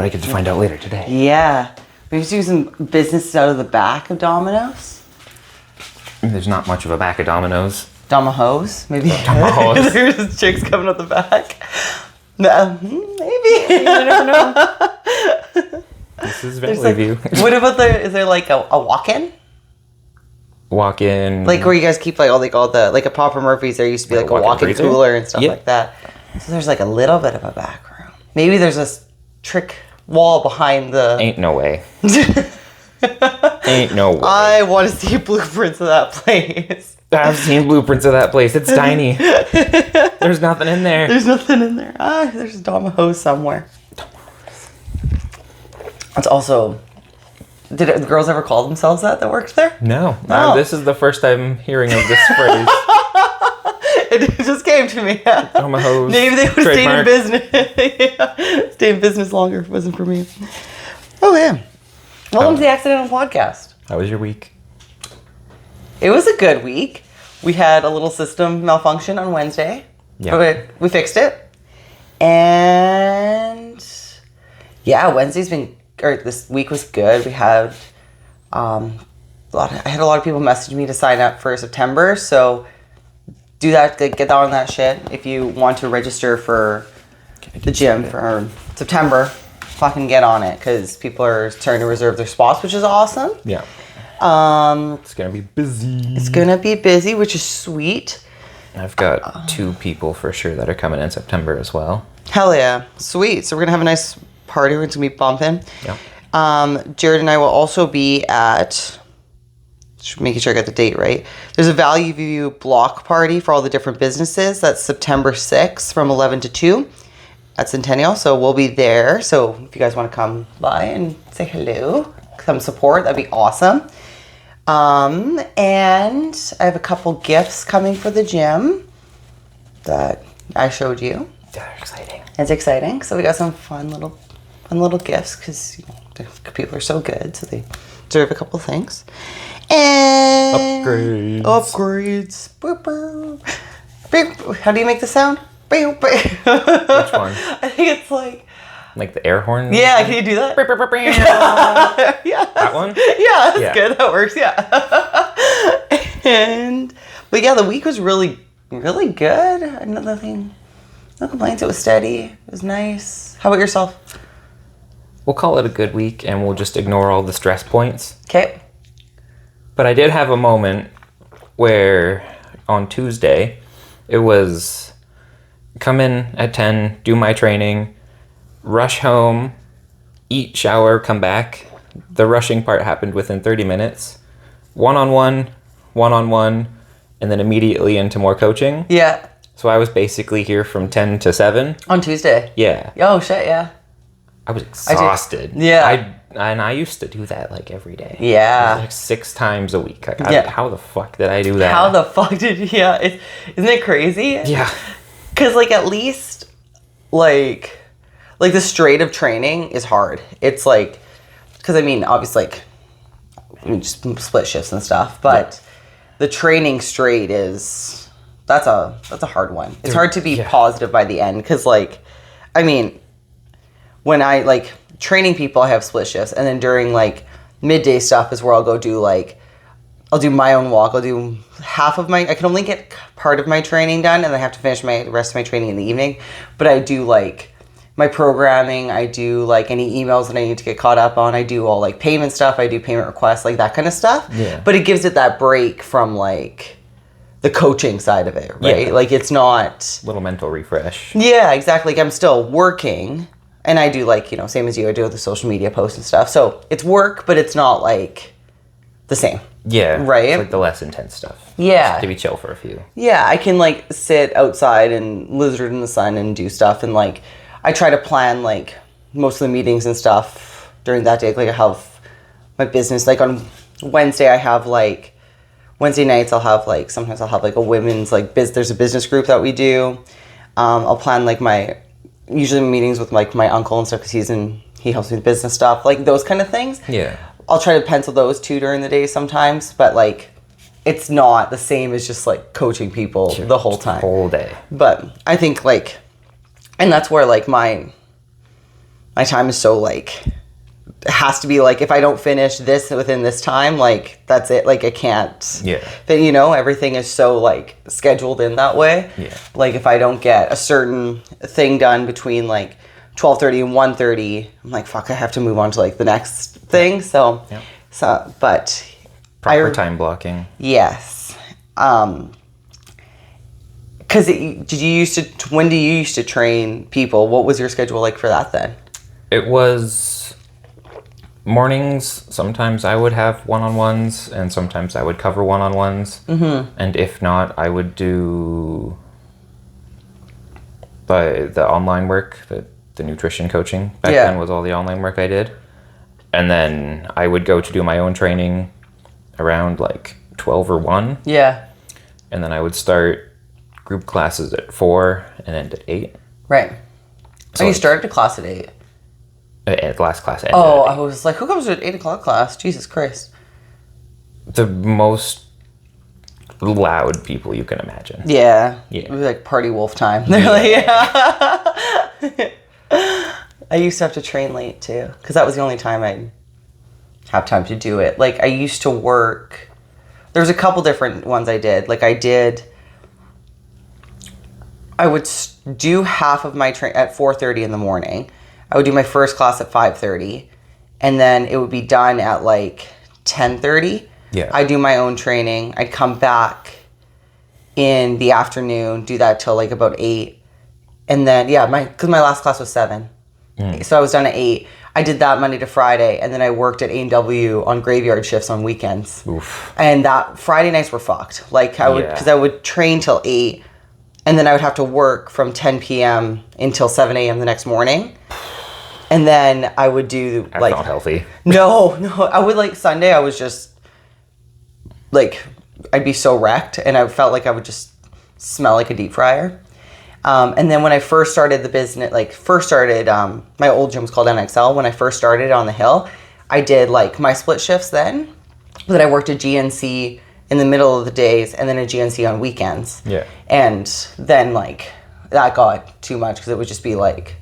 but I get to find out later today. Yeah. We used to do some business out of the back of Domino's. There's not much of a back of Domino's. Domahose, maybe. Domahose. There's chicks coming out the back. Maybe. You never know. This is Valley View. What about is there like a walk-in? Walk-in. Like where you guys keep like all the, like a Papa Murphy's, there used to be like a walk-in cooler and stuff like that. So there's like a little bit of a back room. Maybe there's a trick wall behind the... Ain't no way. Ain't no way. I want to see blueprints of that place. I've seen blueprints of that place. It's tiny. There's nothing in there. There's nothing in there. There's a Domahose somewhere. It's also... Did the girls ever call themselves that worked there? No. No. This is the first I'm hearing of this phrase. It just came to me. Domahose. Maybe they would have stayed in business. Stay in business longer if it wasn't for me. Oh, yeah. Welcome to the Accidental Podcast. How was your week? It was a good week. We had a little system malfunction on Wednesday. Yeah. But we fixed it. And yeah, this week was good. We had I had a lot of people message me to sign up for September. So do that, get on that shit. If you want to register for the gym for September, fucking get on it because people are starting to reserve their spots, which is awesome. Yeah. It's gonna be busy. It's gonna be busy, which is sweet. I've got 2 people for sure that are coming in September as well. Hell yeah, sweet. So we're gonna have a nice party. We're gonna be bumping. Yeah. Jared and I will also be at. Making sure I got the date right. There's a Value View block party for all the different businesses. That's September 6th from 11 to 2 at Centennial. So we'll be there. So if you guys want to come by and say hello, come support, that'd be awesome. And I have a couple gifts coming for the gym that I showed you. They're exciting. It's exciting. So we got some fun little gifts because people are so good. So they deserve a couple things. And upgrades. Boop, boop. Beep. How do you make the sound? Beep, beep. Which one? I think it's like the air horn? Yeah, can you do that? Yeah. That one? Yeah, that's good. That works, yeah. But yeah, the week was really, really good. Another thing. No complaints. It was steady. It was nice. How about yourself? We'll call it a good week and we'll just ignore all the stress points. Okay. But I did have a moment where on Tuesday, it was come in at 10, do my training, rush home, eat, shower, come back. The rushing part happened within 30 minutes. One-on-one, and then immediately into more coaching. Yeah. So I was basically here from 10 to 7. On Tuesday? Yeah. Oh, shit, yeah. I was exhausted. I used to do that like every day. Yeah. Like 6 times a week. How the fuck did I do that? How the fuck did you? Yeah. Isn't it crazy? Yeah. Because like at least like the straight of training is hard. It's like, because I mean obviously like just split shifts and stuff, but the training straight that's a hard one. It's hard to be positive by the end because like, I mean, when I like training people, I have split shifts, and then during like midday stuff is where I'll go do like, I'll do my own walk. I'll do I can only get part of my training done, and I have to finish the rest of my training in the evening. But I do like my programming. I do like any emails that I need to get caught up on. I do all like payment stuff. I do payment requests, like that kind of stuff. Yeah. But it gives it that break from like the coaching side of it, right? Yeah. Like it's not little mental refresh. Yeah, exactly. Like I'm still working. And I do like, same as you, I do the social media posts and stuff. So it's work, but it's not like the same. Yeah. Right? It's like the less intense stuff. Yeah. Just to be chill for a few. Yeah, I can like sit outside and lizard in the sun and do stuff. And like, I try to plan like most of the meetings and stuff during that day. Like I have my business, like on Wednesday Wednesday nights sometimes I'll have like a women's like there's a business group that we do. I'll plan like usually meetings with like my uncle and stuff because he helps me with business stuff, like those kind of things. Yeah. I'll try to pencil those too during the day sometimes, but like it's not the same as just like coaching people the whole time. Whole day. But I think like, and that's where like my my time is so like, it has to be like, if I don't finish this within this time, like that's it. Like I can't. Yeah. But you know, everything is so like scheduled in that way. Yeah. Like if I don't get a certain thing done between like 12:30 and 1:30, I'm like, fuck, I have to move on to like the next thing. So, Yeah. but Proper time blocking. Yes. Because when do you used to train people? What was your schedule like for that then? It was mornings. Sometimes I would have one-on-ones, and sometimes I would cover one-on-ones. Mm-hmm. And if not, I would do the online work, the nutrition coaching. Back then was all the online work I did. And then I would go to do my own training around like 12 or 1. Yeah. And then I would start group classes at 4 and end at 8. Right. So you started a class at 8. Last class ended Oh, at 8. I was like, who comes to an 8 o'clock class? Jesus Christ. The most loud people you can imagine. Yeah. Yeah. It was like party wolf time. They're like, yeah. I used to have to train late too, because that was the only time I'd have time to do it. Like I used to work. There was a couple different ones I did. Like I would do half of my train at 4:30 in the morning. I would do my first class at 5:30, and then it would be done at like 10:30. Yeah. I'd do my own training. I'd come back in the afternoon, do that till like about 8, and then because my last class was 7, so I was done at 8. I did that Monday to Friday, and then I worked at A&W on graveyard shifts on weekends. Oof. And that Friday nights were fucked. Like because I would train till 8, and then I would have to work from 10 p.m. until 7 a.m. the next morning. And then I would do That's not healthy. No. I would like Sunday. I was just like, I'd be so wrecked, and I felt like I would just smell like a deep fryer. And then when I first started the business, my old gym was called NXL. When I first started on the hill, I did like my split shifts then. Then I worked a GNC in the middle of the days, and then a GNC on weekends. Yeah. And then like that got too much, because it would just be like,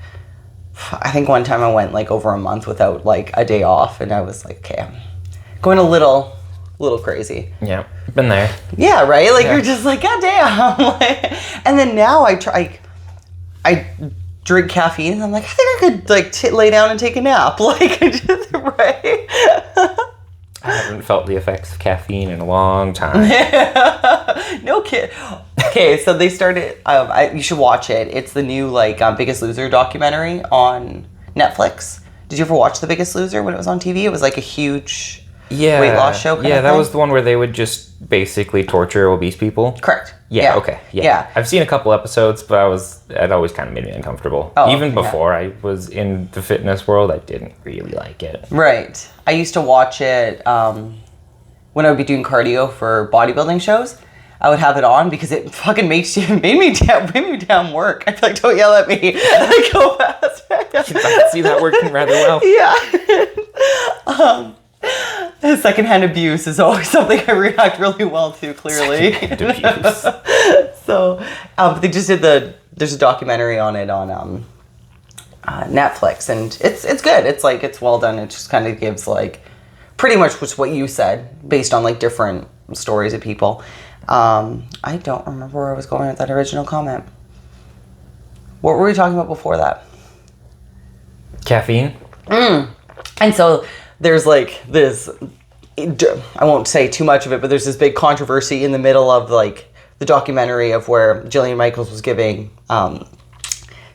I think one time I went like over a month without like a day off, and I was like, okay, I'm going a little crazy. Yeah, been there. Yeah, right? Like you're just like, God damn. Like, and then now I drink caffeine, and I'm like, I think I could like lay down and take a nap. Like, just, right? I haven't felt the effects of caffeine in a long time. No kid. Okay, so they started. You should watch it. It's the new like Biggest Loser documentary on Netflix. Did you ever watch The Biggest Loser when it was on TV? It was like a huge weight loss show. Yeah, that was the one where they would just basically torture obese people. Correct. Yeah. Okay. Yeah. I've seen a couple episodes, but it always kind of made me uncomfortable. Oh, even before I was in the fitness world, I didn't really like it. Right. I used to watch it when I would be doing cardio for bodybuilding shows. I would have it on because it fucking made me damn work. I'd be like, don't yell at me. I go fast. I can see that working rather well. Yeah. Secondhand abuse is always something I react really well to, clearly. Secondhand abuse. So, they just did there's a documentary on it on Netflix, and it's good. It's like, it's well done. It just kind of gives like pretty much what you said, based on like different stories of people. I don't remember where I was going with that original comment. What were we talking about before that? Caffeine. And so there's like this, I won't say too much of it, but there's this big controversy in the middle of like the documentary of where Jillian Michaels was giving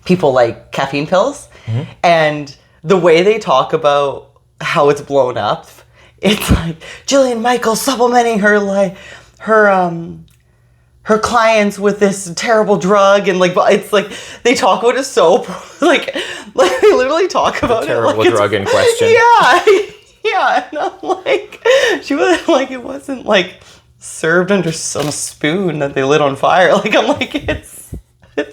people like caffeine pills. Mm-hmm. And the way they talk about how it's blown up, it's like Jillian Michaels supplementing her clients with this terrible drug, and like it's like they talk about it so like they literally talk about the terrible it like drug in question. Yeah, and I'm like, she was like, it wasn't like served on a spoon that they lit on fire. Like, I'm like, it's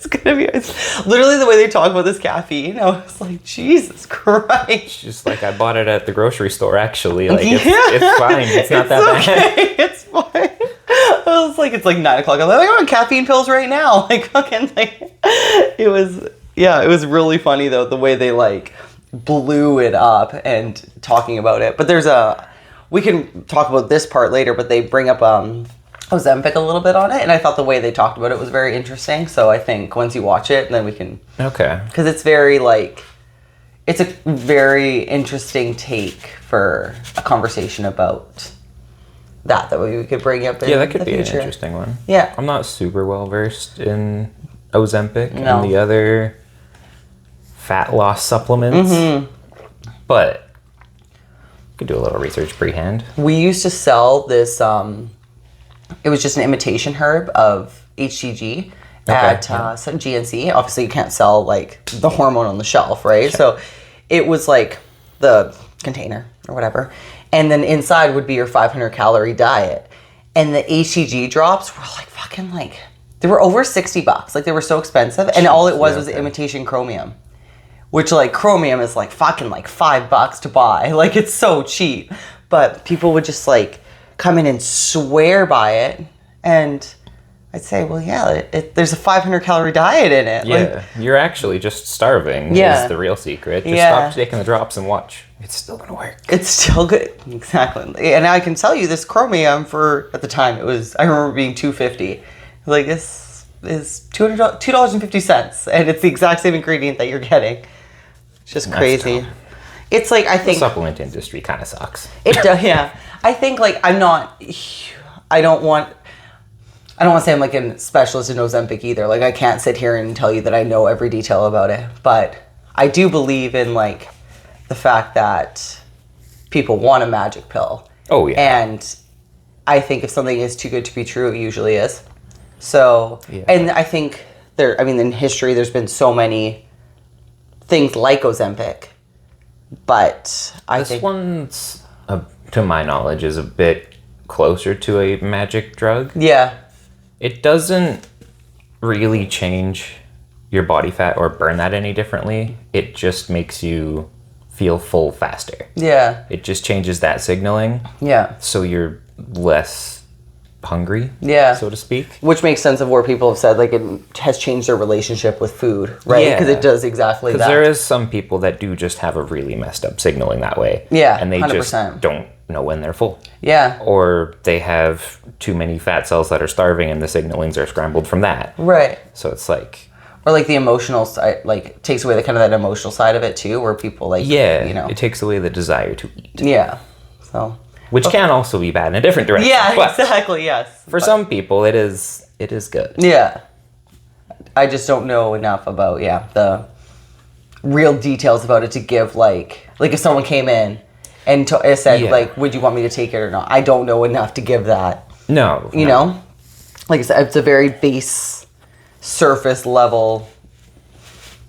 gonna be, it's literally the way they talk about this caffeine. I was like, Jesus Christ. Just like, I bought it at the grocery store, actually. Like, it's fine. It's not that bad. It's fine. I was like, it's like 9 o'clock. I'm like, I'm on caffeine pills right now. Like, fucking, like, it was really funny though, the way they like blew it up and talking about it. But we can talk about this part later, but they bring up Ozempic a little bit on it, and I thought the way they talked about it was very interesting. So I think once you watch it, then we can... Okay. Because it's very, like... It's a very interesting take for a conversation about that we could bring up in Yeah, that could the be future. an interesting one. Yeah. I'm not super well versed in Ozempic No. and the other fat loss supplements, but could do a little research pre-hand. We used to sell this, it was just an imitation herb of HCG at some GNC. Obviously, you can't sell, like, the hormone on the shelf, right? So it was, like, the container or whatever. And then inside would be your 500-calorie diet. And the HCG drops were, like, fucking, like... They were over $60. Like, they were so expensive. And all it was imitation chromium. Which, like, chromium is, like, fucking, like, $5 to buy. Like, it's so cheap. But people would just, like, come in and swear by it. And I'd say, well, yeah, there's a 500-calorie diet in it. Yeah, Like, you're actually just starving Yeah. is the real secret. Just Yeah. stop taking the drops and watch. It's still going to work. it's still good. Exactly. And I can tell you this chromium at the time, I remember being $2.50. Like, this is $2.50. And it's the exact same ingredient that you're getting. It's just crazy. tough. It's like, I The think... supplement industry kind of sucks. It does, yeah. I think, like, I don't want to say I'm, like, a specialist in Ozempic either. Like, I can't sit here and tell you that I know every detail about it. But I do believe in, like, the fact that people want a magic pill. Oh, yeah. And I think if something is too good to be true, it usually is. So, Yeah. and I think in history, there's been so many things like Ozempic. But I This think... one's, to my knowledge, is a bit closer to a magic drug. Yeah. It doesn't really change your body fat or burn that any differently. It just makes you feel full faster. Yeah. It just changes that signaling, Yeah. so you're less hungry, Yeah. so to speak. Which makes sense of where people have said, like, it has changed their relationship with food, right? Yeah. Because it does exactly that. Because there is some people that do just have a really messed up signaling that way. Yeah, And they 100%. just don't know when they're full. Yeah. Or they have too many fat cells that are starving and the signalings are scrambled from that. Right. So it's like... Or, like, the emotional side, like, takes away the kind of that emotional side of it, too, where people, like, Yeah, you know. it takes away the desire to eat. Yeah. So... Which can also be bad in a different direction. Yeah, but exactly, yes. for some people, it is good. Yeah. I just don't know enough about, the real details about it to give, like if someone came in and said, Yeah. like, would you want me to take it or not? I don't know enough to give that. No. You know? Like I said, it's a very base, surface level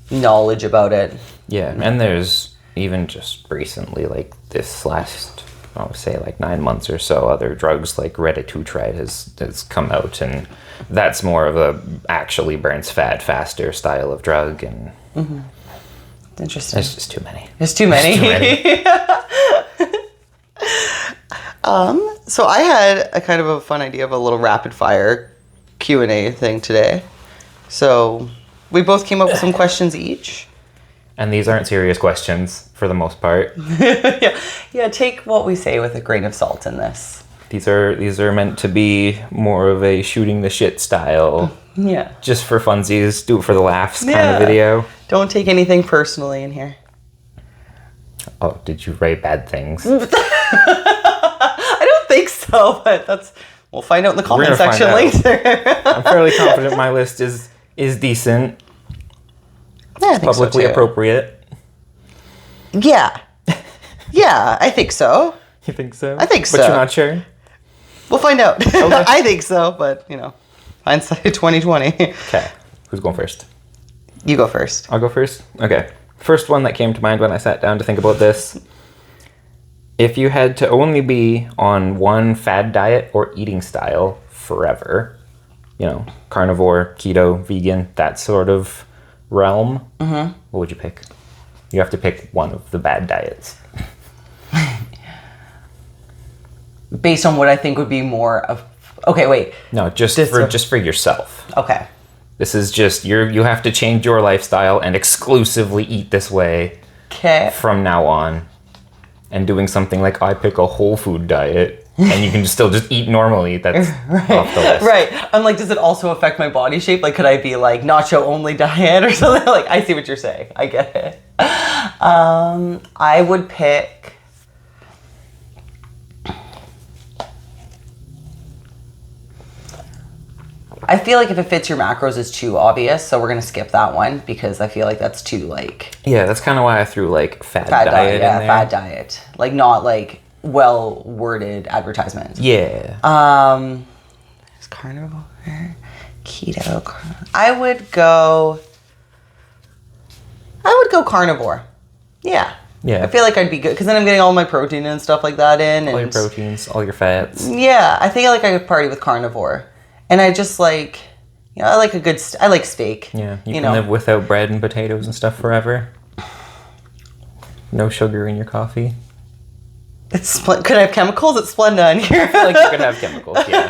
knowledge about it. Yeah, and there's even just recently, like this last, I would say, like 9 months or so, other drugs like retatrutide has come out, and that's more of a actually burns fat faster style of drug, and Interesting. there's just too many. There's too many. So I had a kind of a fun idea of a little rapid fire Q&A thing today. So we both came up with some questions each. And these aren't serious questions for the most part. Yeah, take what we say with a grain of salt in this. These are meant to be more of a shooting the shit style, Yeah. just for funsies, do it for the laughs kind Yeah. of video. Don't take anything personally in here. Oh, did you write bad things? I don't think so, but we'll find out in the comment gonna find section out. later. I'm fairly confident my list is decent, Yeah, I think publicly so too. appropriate. Yeah. Yeah, I think so. You think so? I think But so. you're not sure? We'll find out. I think so, but, hindsight 2020. Okay. Who's going first? You go first. I'll go first? Okay. First one that came to mind when I sat down to think about this. If you had to only be on one fad diet or eating style forever, carnivore, keto, vegan, that sort of realm, what would you pick? You have to pick one of the bad diets. Based on what I think would be more of... Okay, wait. No, just for yourself. Okay. This is just you have to change your lifestyle and exclusively eat this way Okay. from now on and doing something like I pick a whole food diet and you can still just eat normally, that's off the list. Right. I'm like, does it also affect my body shape? Like, could I be like nacho only diet or something? Like, I see what you're saying. I get it. I would pick... I feel like if it fits your macros, it's too obvious, so we're gonna skip that one because I feel like that's too like... Yeah, that's kind of why I threw like fad diet in there. Fad diet. Like not like well worded advertisements. Yeah. Is carnivore, keto. I would go carnivore. Yeah. Yeah. I feel like I'd be good because then I'm getting all my protein and stuff like that in. All your And proteins, all your fats. yeah, I think I could party with carnivore. And I just like, you know, I like I like steak. Yeah, you can live without bread and potatoes and stuff forever. No sugar in your coffee. Could I have chemicals? It's Splenda in here. I feel like you could have chemicals, yeah.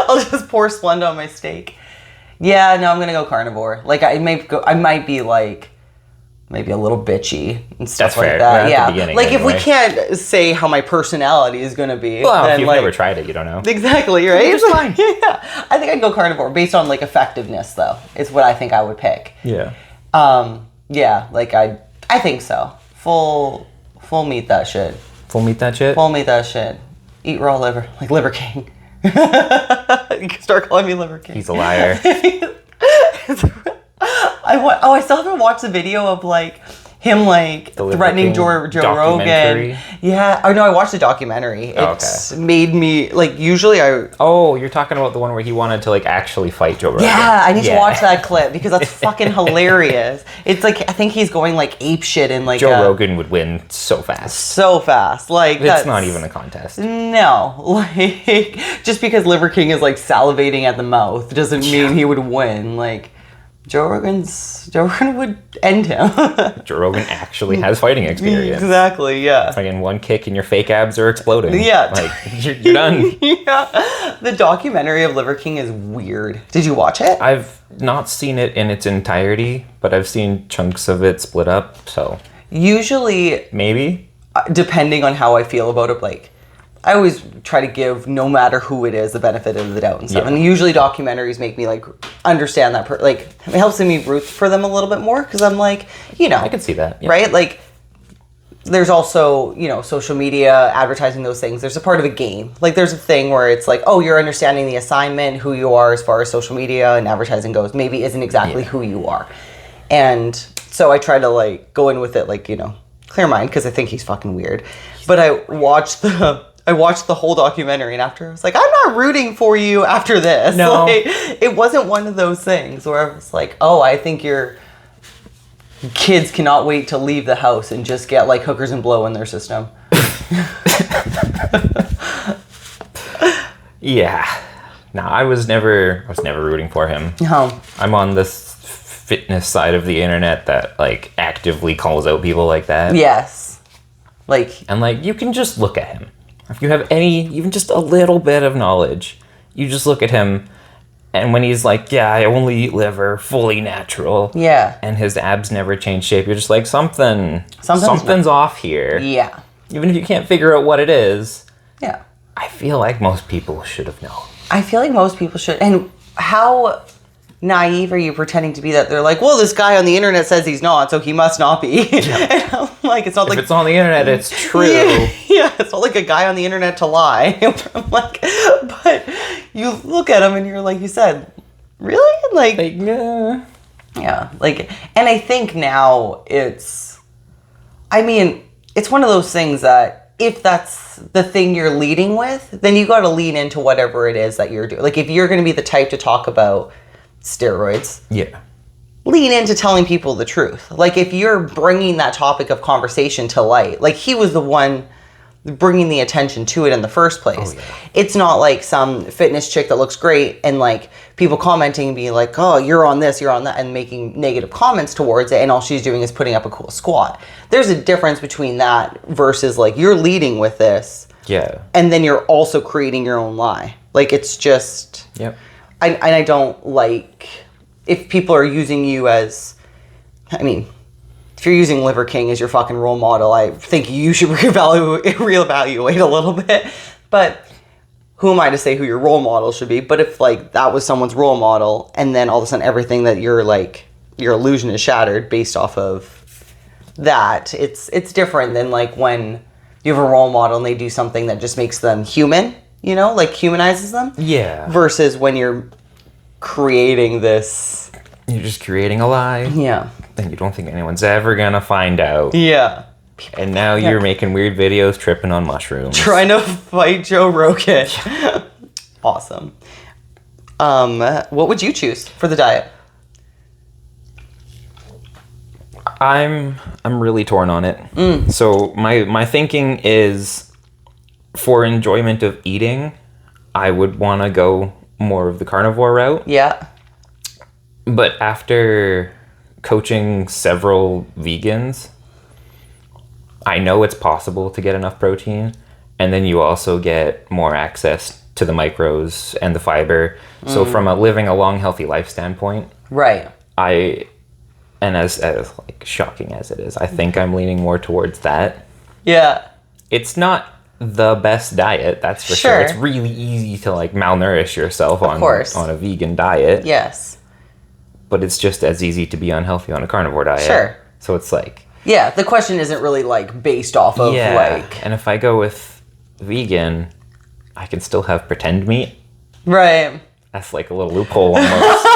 I'll just pour Splenda on my steak. Yeah, no, I'm gonna go carnivore. Like I might be like maybe a little bitchy and stuff That's like fair. that. At Yeah, the beginning, like if we anyway. can't say how my personality is gonna be, Well, then if you've like, never tried it, you don't know. Exactly, right? It's fine. Yeah, I think I'd go carnivore based on like effectiveness, though. Is what I think I would pick. Yeah. Yeah, like I think so. Full meat that shit. Full meat that shit? Full meat that shit. Eat raw liver, like Liver King. You can start calling me Liver King. He's a liar. I still haven't watched the video of like him like The Liver threatening King Joe documentary? Rogan. Yeah. Oh no, I watched the documentary. It's made me like usually I. Oh, you're talking about the one where he wanted to like actually fight Joe Rogan. Yeah, I need to watch that clip because that's fucking hilarious. It's like I think he's going like ape shit in like Joe Rogan would win so fast. so fast. Like It's not even a contest. No, like just because Liver King is like salivating at the mouth doesn't mean he would win. Like Joe Rogan would end him. Joe Rogan actually has fighting experience. Exactly, yeah. Fucking one kick and your fake abs are exploding. Yeah. Like, you're done. Yeah. The documentary of Liver King is weird. Did you watch it? I've not seen it in its entirety, but I've seen chunks of it split up, so Usually, maybe. depending on how I feel about it, like, I always try to give, no matter who it is, the benefit of the doubt and stuff. Yeah. And usually documentaries make me, like, understand that, like, it helps me root for them a little bit more, because I'm like, you know. I can see that. Yeah. Right? Like, there's also, you know, social media, advertising, those things. There's a part of a game. Like, there's a thing where it's like, oh, you're understanding the assignment, who you are as far as social media and advertising goes, maybe isn't exactly who you are. And so I try to, like, go in with it, like, you know, clear mind, because I think he's fucking weird. But I watched the whole documentary, and after I was like, I'm not rooting for you after this. No. Like, it wasn't one of those things where I was like, oh, I think your kids cannot wait to leave the house and just get like hookers and blow in their system. Yeah. No, I was never rooting for him. No. I'm on this fitness side of the internet that like actively calls out people like that. Yes. Like, And like you can just look at him. If you have even just a little bit of knowledge, you just look at him, and when he's like, yeah, I only eat liver, fully natural. yeah. And his abs never change shape, you're just like, something's Something's off here. Yeah. Even if you can't figure out what it is, Yeah. I feel like most people should have known. I feel like most people should. And how naive are you pretending to be that they're like, well, this guy on the internet says he's not, so he must not be. And I'm like, it's not like If it's on the internet, it's true. Yeah, it's not like a guy on the internet to lie. I'm like, but you look at him and you're like, you said, really? Like, Yeah. yeah, like, and I think now it's one of those things that if that's the thing you're leading with, then you got to lean into whatever it is that you're doing. Like, if you're going to be the type to talk about steroids, Yeah. lean into telling people the truth. Like, if you're bringing that topic of conversation to light, like he was the one bringing the attention to it in the first place. Oh, yeah. It's not like some fitness chick that looks great and like people commenting and being like, oh, you're on this, you're on that, and making negative comments towards it, and all she's doing is putting up a cool squat. There's a difference between that versus like you're leading with this, Yeah. and then you're also creating your own lie. Like, it's just... Yep. I don't like if people are using you as, I mean, if if you're using Liver King as your fucking role model, I think you should reevaluate a little bit. But who am I to say who your role model should be? But if like that was someone's role model, and then all of a sudden everything that you're like, your illusion is shattered based off of that, it's different than like when you have a role model and they do something that just makes them human, you know, like humanizes them. Yeah. Versus when you're creating this. You're just creating a lie. Yeah. And you don't think anyone's ever gonna find out. Yeah. And now you're making weird videos tripping on mushrooms. Trying to fight Joe Rogan. Awesome. What would you choose for the diet? I'm really torn on it. So my thinking is, for enjoyment of eating, I would want to go more of the carnivore route. Yeah. But after coaching several vegans, I know it's possible to get enough protein, and then you also get more access to the micros and the fiber. So from a living a long, healthy life standpoint, Right. and as like shocking as it is, I think I'm leaning more towards that. Yeah. It's not the best diet, that's for sure. It's really easy to like malnourish yourself on a vegan diet. Yes. But it's just as easy to be unhealthy on a carnivore diet. Sure. So it's like, yeah, the question isn't really like based off of like. And if I go with vegan, I can still have pretend meat. Right. That's like a little loophole almost.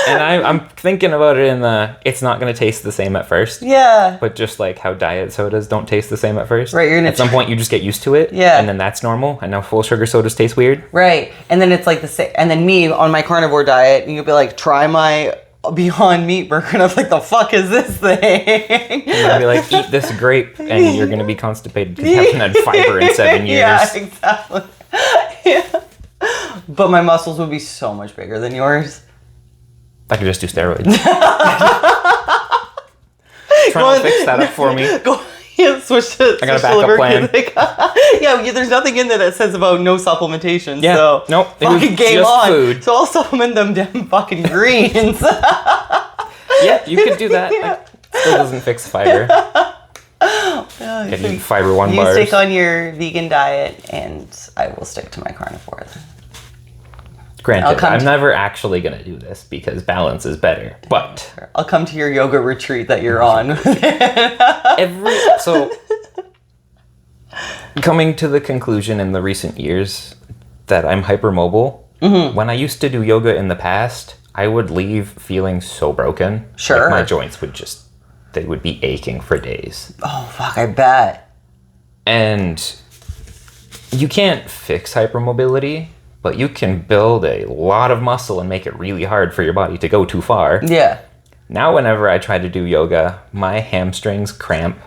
And I'm thinking about it in the, it's not going to taste the same at first. Yeah. But just like how diet sodas don't taste the same at first. Right. At some point you just get used to it. Yeah. And then that's normal. And now full sugar sodas taste weird. Right. And then it's like the same. And then me on my carnivore diet, and you'll be like, try my Beyond Meat burger. And I'm like, the fuck is this thing? And you'll be like, eat this grape. And you're going to be constipated because you haven't had fiber in 7 years. Yeah, exactly. Yeah. But my muscles would be so much bigger than yours. I could just do steroids. Trying to fix that up for me. Switch to. I got a backup plan. Yeah, there's nothing in there that says about no supplementation. Yeah. So Nope. fucking game just on. Food. So I'll supplement them damn fucking greens. Yeah, you could do that. Yeah. Like, still doesn't fix fiber. Get you fiber one you bars. stick on your vegan diet, and I will stick to my carnivore. Granted, I'm never actually going to do this because balance is better. But I'll come to your yoga retreat that you're on. So, coming to the conclusion in the recent years that I'm hypermobile, when I used to do yoga in the past, I would leave feeling so broken. Sure. Like my joints would they would be aching for days. Oh, fuck, I bet. And you can't fix hypermobility, but you can build a lot of muscle and make it really hard for your body to go too far. Yeah. Now, whenever I try to do yoga, my hamstrings cramp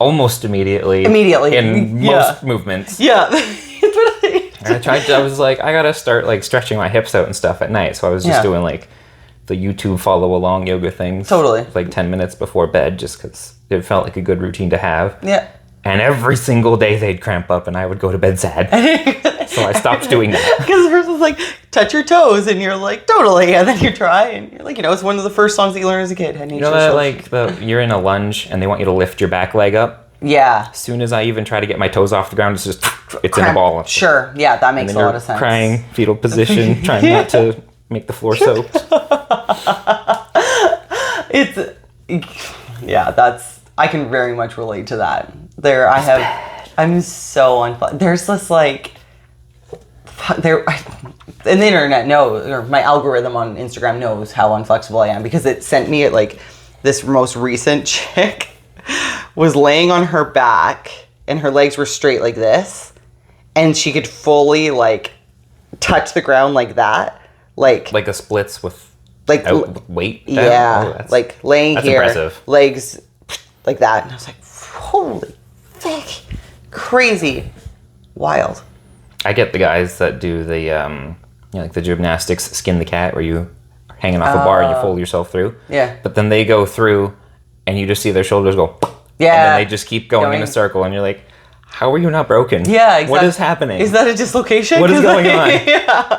almost immediately. In most movements. Yeah. And I was like, I gotta start like stretching my hips out and stuff at night. So I was just doing like the YouTube follow along yoga things. Totally. Like 10 minutes before bed, just because it felt like a good routine to have. Yeah. And every single day they'd cramp up and I would go to bed sad. So I stopped doing that. Because the person's like, touch your toes, and you're like, totally. And then you try, and you're like, it's one of the first songs that you learn as a kid. You know that, like, you're in a lunge and they want you to lift your back leg up? Yeah. As soon as I even try to get my toes off the ground, it's in a ball. Sure. Yeah, that makes a lot of sense. Crying, fetal position, trying not to make the floor soaked. I can very much relate to that. I'm so unflexible. There's this like, and the internet knows, or my algorithm on Instagram knows how unflexible I am, because it sent me at like this most recent chick was laying on her back and her legs were straight like this, and she could fully like touch the ground like that, like a splits with like weight. Yeah, like laying that's here, impressive. Legs like that, and I was like, holy fuck, crazy, wild. I get the guys that do the like the gymnastics skin the cat, where you are hanging off a bar and you fold yourself through. Yeah. But then they go through and you just see their shoulders go. Yeah. And then they just keep going in a circle, and you're like, How are you not broken? Yeah, exactly. What is happening? Is that a dislocation? What is going on? Yeah.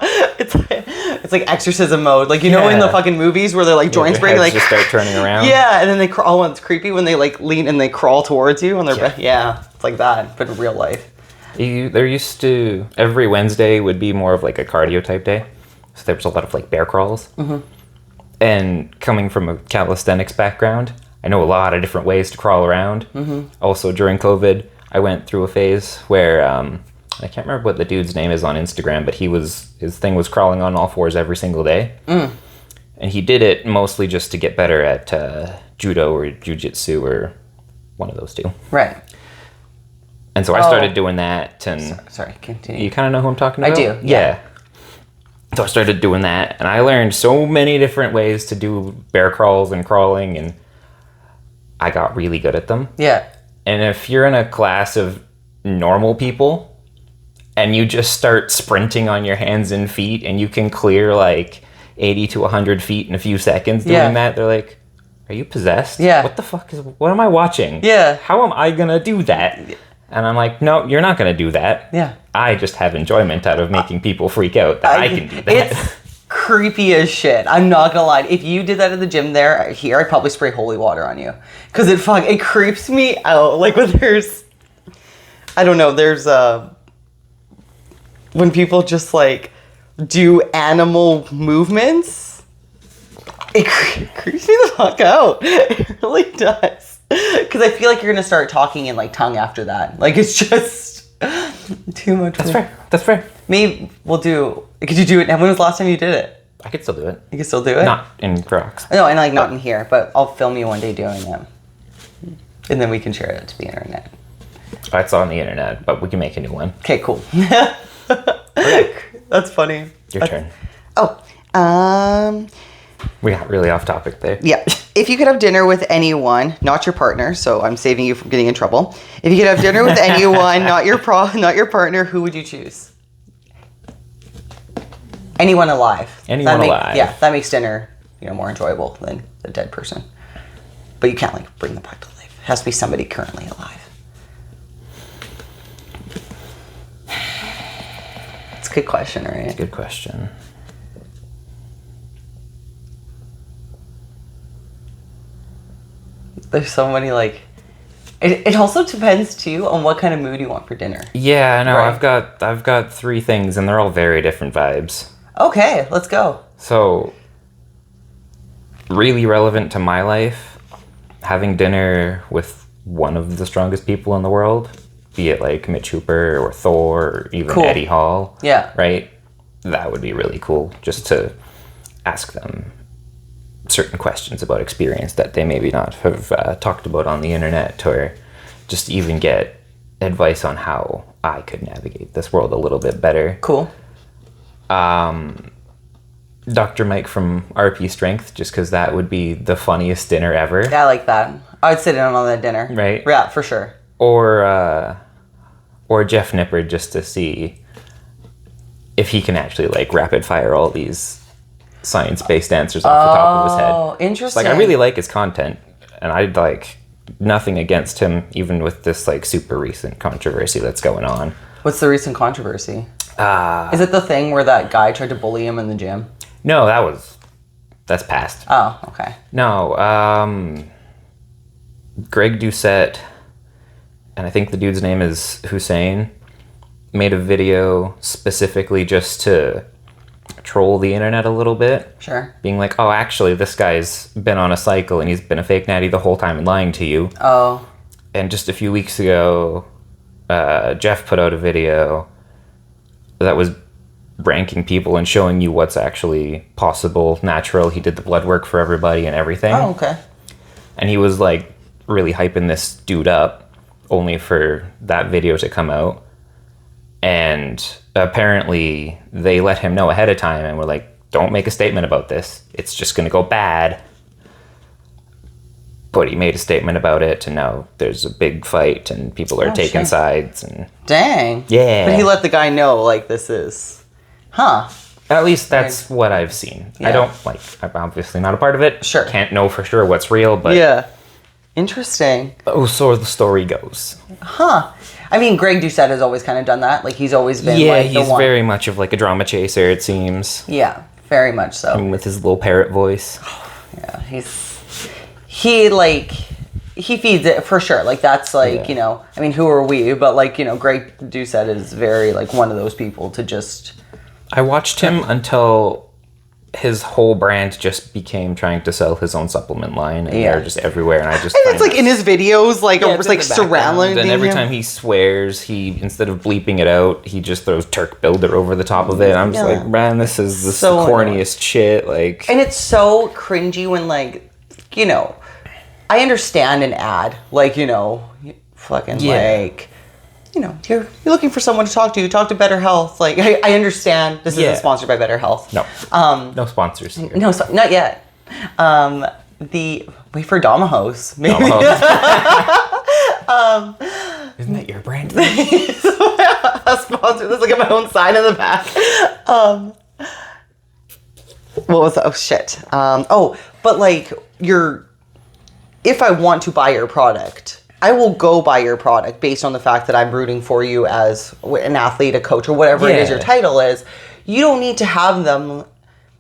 It's like exorcism mode. Like, you know in the fucking movies where they're like joints break, like just start turning around. Yeah, and then they crawl. Oh, it's creepy when they like lean and they crawl towards you on their back. Yeah, it's like that, but in real life. There used to, every Wednesday would be more of like a cardio type day. So there was a lot of like bear crawls. Mm-hmm. And coming from a calisthenics background, I know a lot of different ways to crawl around. Mm-hmm. Also during COVID, I went through a phase where I can't remember what the dude's name is on Instagram, but his thing was crawling on all fours every single day. Mm. And he did it mostly just to get better at judo or jujitsu or one of those two. Right. And so I started doing that. And sorry, continue. You kind of know who I'm talking about? I do. Yeah. So I started doing that, and I learned so many different ways to do bear crawls and crawling, and I got really good at them. Yeah. And if you're in a class of normal people and you just start sprinting on your hands and feet and you can clear like 80 to 100 feet in a few seconds doing that, they're like, are you possessed? Yeah. What am I watching? Yeah. How am I going to do that? And I'm like, no, you're not going to do that. Yeah. I just have enjoyment out of making people freak out that I can do that. It's creepy as shit. I'm not gonna lie. If you did that at the gym here, I'd probably spray holy water on you. Cause it creeps me out. Like when there's when people just like do animal movements, it creeps me the fuck out. It really does. Cause I feel like you're gonna start talking in like tongue after that. Like it's just too much. That's fair. Maybe could you do it? When was the last time you did it? I could still do it. You can still do it? Not in Crocs. No, and like not in here, but I'll film you one day doing it. And then we can share it to the internet. It's on the internet, but we can make a new one. Okay, cool. Okay. That's funny. Your turn. We got really off topic there. Yeah. If you could have dinner with anyone, not your partner, so I'm saving you from getting in trouble. If you could have dinner with anyone, not your partner, who would you choose? Anyone alive. Alive. Yeah, that makes dinner, more enjoyable than a dead person. But you can't like bring them back to life. It has to be somebody currently alive. It's a good question, right? It's a good question. There's so many like it also depends too on what kind of mood you want for dinner. Yeah, I know. Right? I've got 3 things and they're all very different vibes. Okay, let's go. So really relevant to my life, having dinner with one of the strongest people in the world, be it like Mitch Hooper or Thor or even Eddie Hall. Yeah. Right? That would be really cool just to ask them certain questions about experience that they maybe not have talked about on the internet, or just even get advice on how I could navigate this world a little bit better. Cool. Dr. Mike from RP Strength, just because that would be the funniest dinner ever. Yeah, I like that. I would sit in on that dinner. Right? Yeah, for sure. Or Jeff Nippard, just to see if he can actually like rapid fire all these science-based answers off the top of his head. Oh, interesting. Like, I really like his content, and I'd like nothing against him, even with this like super recent controversy that's going on. What's the recent controversy? Is it the thing where that guy tried to bully him in the gym? No, that's past. Oh, okay. No, Greg Doucette, and I think the dude's name is Hussein, made a video specifically just to troll the internet a little bit. Sure. Being like, oh, actually, this guy's been on a cycle and he's been a fake natty the whole time and lying to you. Oh. And just a few weeks ago, Jeff put out a video that was ranking people and showing you what's actually possible, natural. He did the blood work for everybody and everything. Oh, okay. And he was like really hyping this dude up only for that video to come out. And apparently they let him know ahead of time and were like, don't make a statement about this. It's just going to go bad. But he made a statement about it, and now there's a big fight and people are taking sides. And dang. Yeah. But he let the guy know, like, this is... Huh. At least that's what I've seen. Yeah. I'm obviously not a part of it. Sure. Can't know for sure what's real, but... Yeah. Interesting. Oh, so the story goes. Huh. I mean, Greg Doucette has always kind of done that. Like, he's always been Yeah, like the he's one. very much of like a drama chaser, it seems. Yeah, very much so. And with his little parrot voice. Yeah, he feeds it for sure. Like, that's like, Yeah. I mean, who are we? But like, Greg Doucette is very like one of those people to just. I watched him until his whole brand just became trying to sell his own supplement line, and they're just everywhere. And I just And it's like in his videos, like yeah, it's like surrounding. and every time he swears, he instead of bleeping it out, he just throws Turk Builder over the top of it. And I'm just like, man, this is the So corniest shit. Like, and it's so cringy when like, I understand an ad, like fucking like. You're looking for someone to talk to Better Health. Like, I understand this isn't sponsored by Better Health. No. No sponsors here. No, not yet. Wait for Domahose, maybe. Isn't that your brand? A sponsor. Let's look at my own sign in the back. What was that? Oh, shit. But like, if I want to buy your product, I will go buy your product based on the fact that I'm rooting for you as an athlete, a coach, or whatever it is your title is. You don't need to have them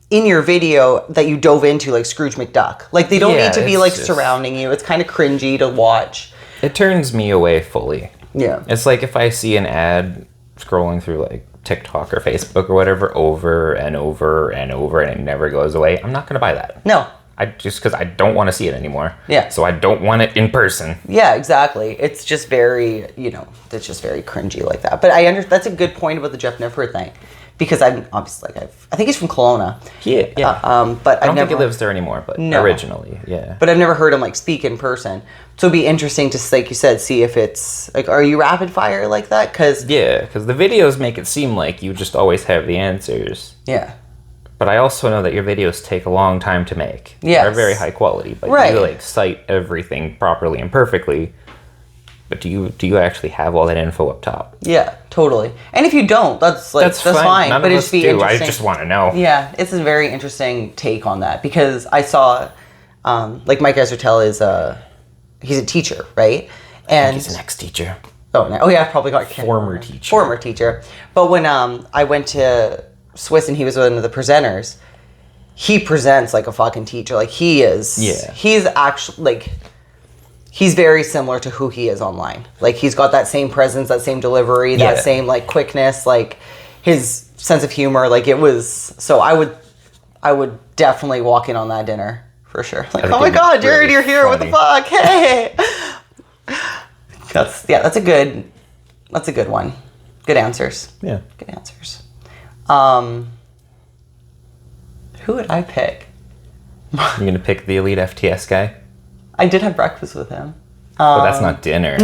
in your video that you dove into like Scrooge McDuck. Like, they don't need to be like surrounding you. It's kind of cringy to watch. It turns me away fully. Yeah. It's like if I see an ad scrolling through like TikTok or Facebook or whatever over and over and over and it never goes away, I'm not going to buy that. No. Because I don't want to see it anymore. Yeah. So I don't want it in person. Yeah, exactly. It's just very, it's just very cringy like that. But that's a good point about the Jeff Nippert thing. Because I'm obviously, I think he's from Kelowna. Yeah. But I don't think he lives there anymore, but originally, yeah. But I've never heard him like speak in person. So it'd be interesting to, like you said, see if it's like, are you rapid fire like that? Because the videos make it seem like you just always have the answers. Yeah. But I also know that your videos take a long time to make. Yes. They're very high quality, but you like cite everything properly and perfectly. But do you actually have all that info up top? Yeah, totally. And if you don't, that's fine. None but of it'd us be do. interesting. I just want to know. Yeah, it's a very interesting take on that because I saw, like Mike Ezertel is he's a teacher, right? And he's an ex-teacher. Oh yeah, probably got former teacher. Former teacher. But when I went to Swiss and he was one of the presenters, he presents like a fucking teacher. Like he is. Yeah. He's actually like. He's very similar to who he is online. Like, he's got that same presence, that same delivery, that same, like, quickness, like, his sense of humor. Like, it was... So I would definitely walk in on that dinner, for sure. Like, oh my God, Jared, you're here, funny. What the fuck? Hey! That's a good one. Good answers. Yeah. Good answers. Who would I pick? You're going to pick the Elite FTS guy? I did have breakfast with him. But that's not dinner.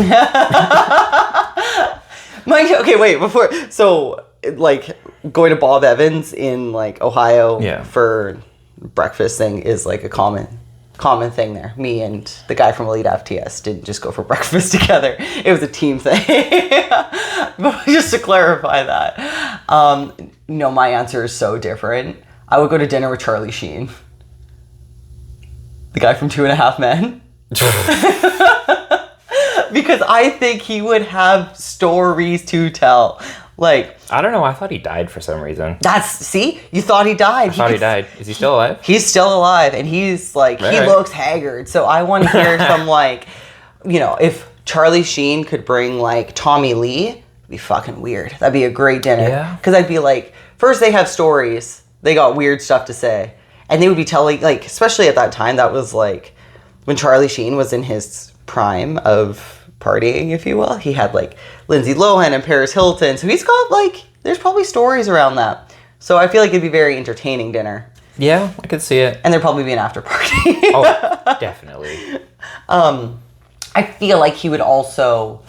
Okay, wait, before... So, like, going to Bob Evans in, like, Ohio for breakfast thing is, like, a common thing there. Me and the guy from Elite FTS didn't just go for breakfast together. It was a team thing. But just to clarify that. My answer is so different. I would go to dinner with Charlie Sheen. The guy from 2.5 Men. Because I think he would have stories to tell. Like, I don't know. I thought he died for some reason. See? You thought he died. I thought he died. Is he still alive? He's still alive, and he's like, he looks haggard. So I want to hear some, like, if Charlie Sheen could bring, like, Tommy Lee, it'd be fucking weird. That'd be a great dinner. Yeah. Because I'd be like, first they have stories. They got weird stuff to say. And they would be telling, like, especially at that time, that was, like, when Charlie Sheen was in his prime of partying, if you will. He had, like, Lindsay Lohan and Paris Hilton. So he's got, like, there's probably stories around that. So I feel like it'd be very entertaining dinner. Yeah, I could see it. And there'd probably be an after party. Oh, definitely. I feel like he would also...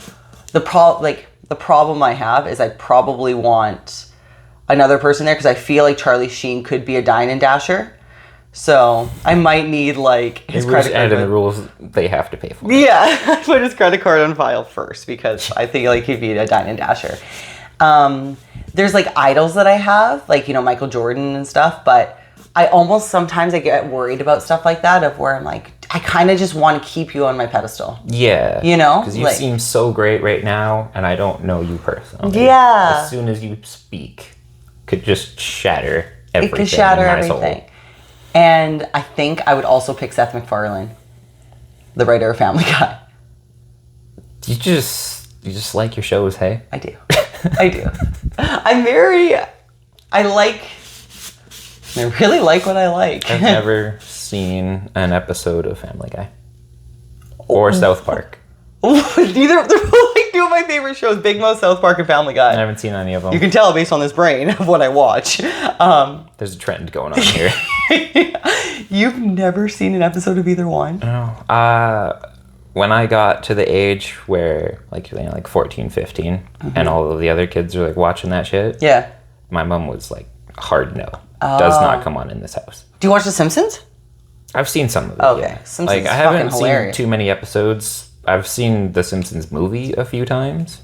The problem I have is I probably want another person there because I feel like Charlie Sheen could be a dine and dasher. So I might need, like, his credit card. And in the rules, they have to pay for it. Yeah, I put his credit card on file first because I think, like, he'd be a dine and dasher. There's, like, idols that I have, like, Michael Jordan and stuff, but I almost sometimes I get worried about stuff like that of where I'm like, I kind of just want to keep you on my pedestal. Yeah. You know? Because you Like- seem so great right now, and I don't know you personally. Yeah. As soon as you speak, could just shatter everything. It could shatter in my everything. soul. And I think I would also pick Seth MacFarlane, the writer of Family Guy. You just like your shows, hey? I do. I do. I really like what I like. I've never seen an episode of Family Guy. Or South Park. Neither, they're both like two of my favorite shows, Big Mouth, South Park, and Family Guy. I haven't seen any of them. You can tell based on this brain of what I watch. There's a trend going on here. You've never seen an episode of either one? No. When I got to the age where, like, 14, 15, and all of the other kids are, like, watching that shit, Yeah. my mom was like, hard no. Does not come on in this house. Do you watch The Simpsons? I've seen some of it. Okay. Yeah. Simpsons like, is I haven't fucking seen hilarious. too many episodes. I've seen the Simpsons movie a few times.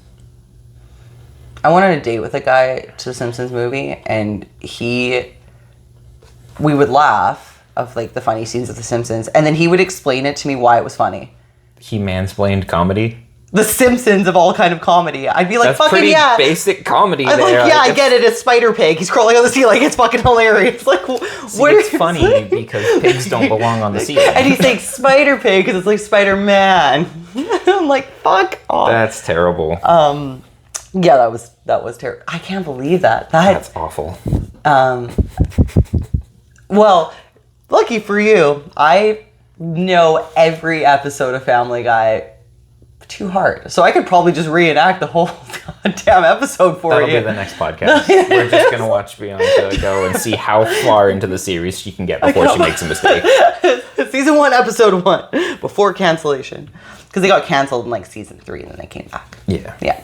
I went on a date with a guy to the Simpsons movie, and we would laugh of, like, the funny scenes of The Simpsons, and then he would explain it to me why it was funny. He mansplained comedy. The Simpsons of all kind of comedy. I'd be like, That's fucking pretty yeah. basic comedy I'm there. like, yeah, I it's- get it. It's Spider Pig. He's crawling on the ceiling. It's fucking hilarious. Like, See, what it's are- funny because pigs don't belong on the ceiling. And he's saying Spider Pig because it's like Spider Man. I'm like, fuck off. That's terrible. Yeah, that was terrible. I can't believe that. That's awful. Well, lucky for you, I know every episode of Family Guy too hard. So I could probably just reenact the whole goddamn episode for That'll you. be the next podcast. We're just going to watch Bianca go and see how far into the series she can get before she makes a mistake. Season 1, episode 1, before cancellation. Because they got canceled in like season 3 and then they came back. Yeah. Yeah.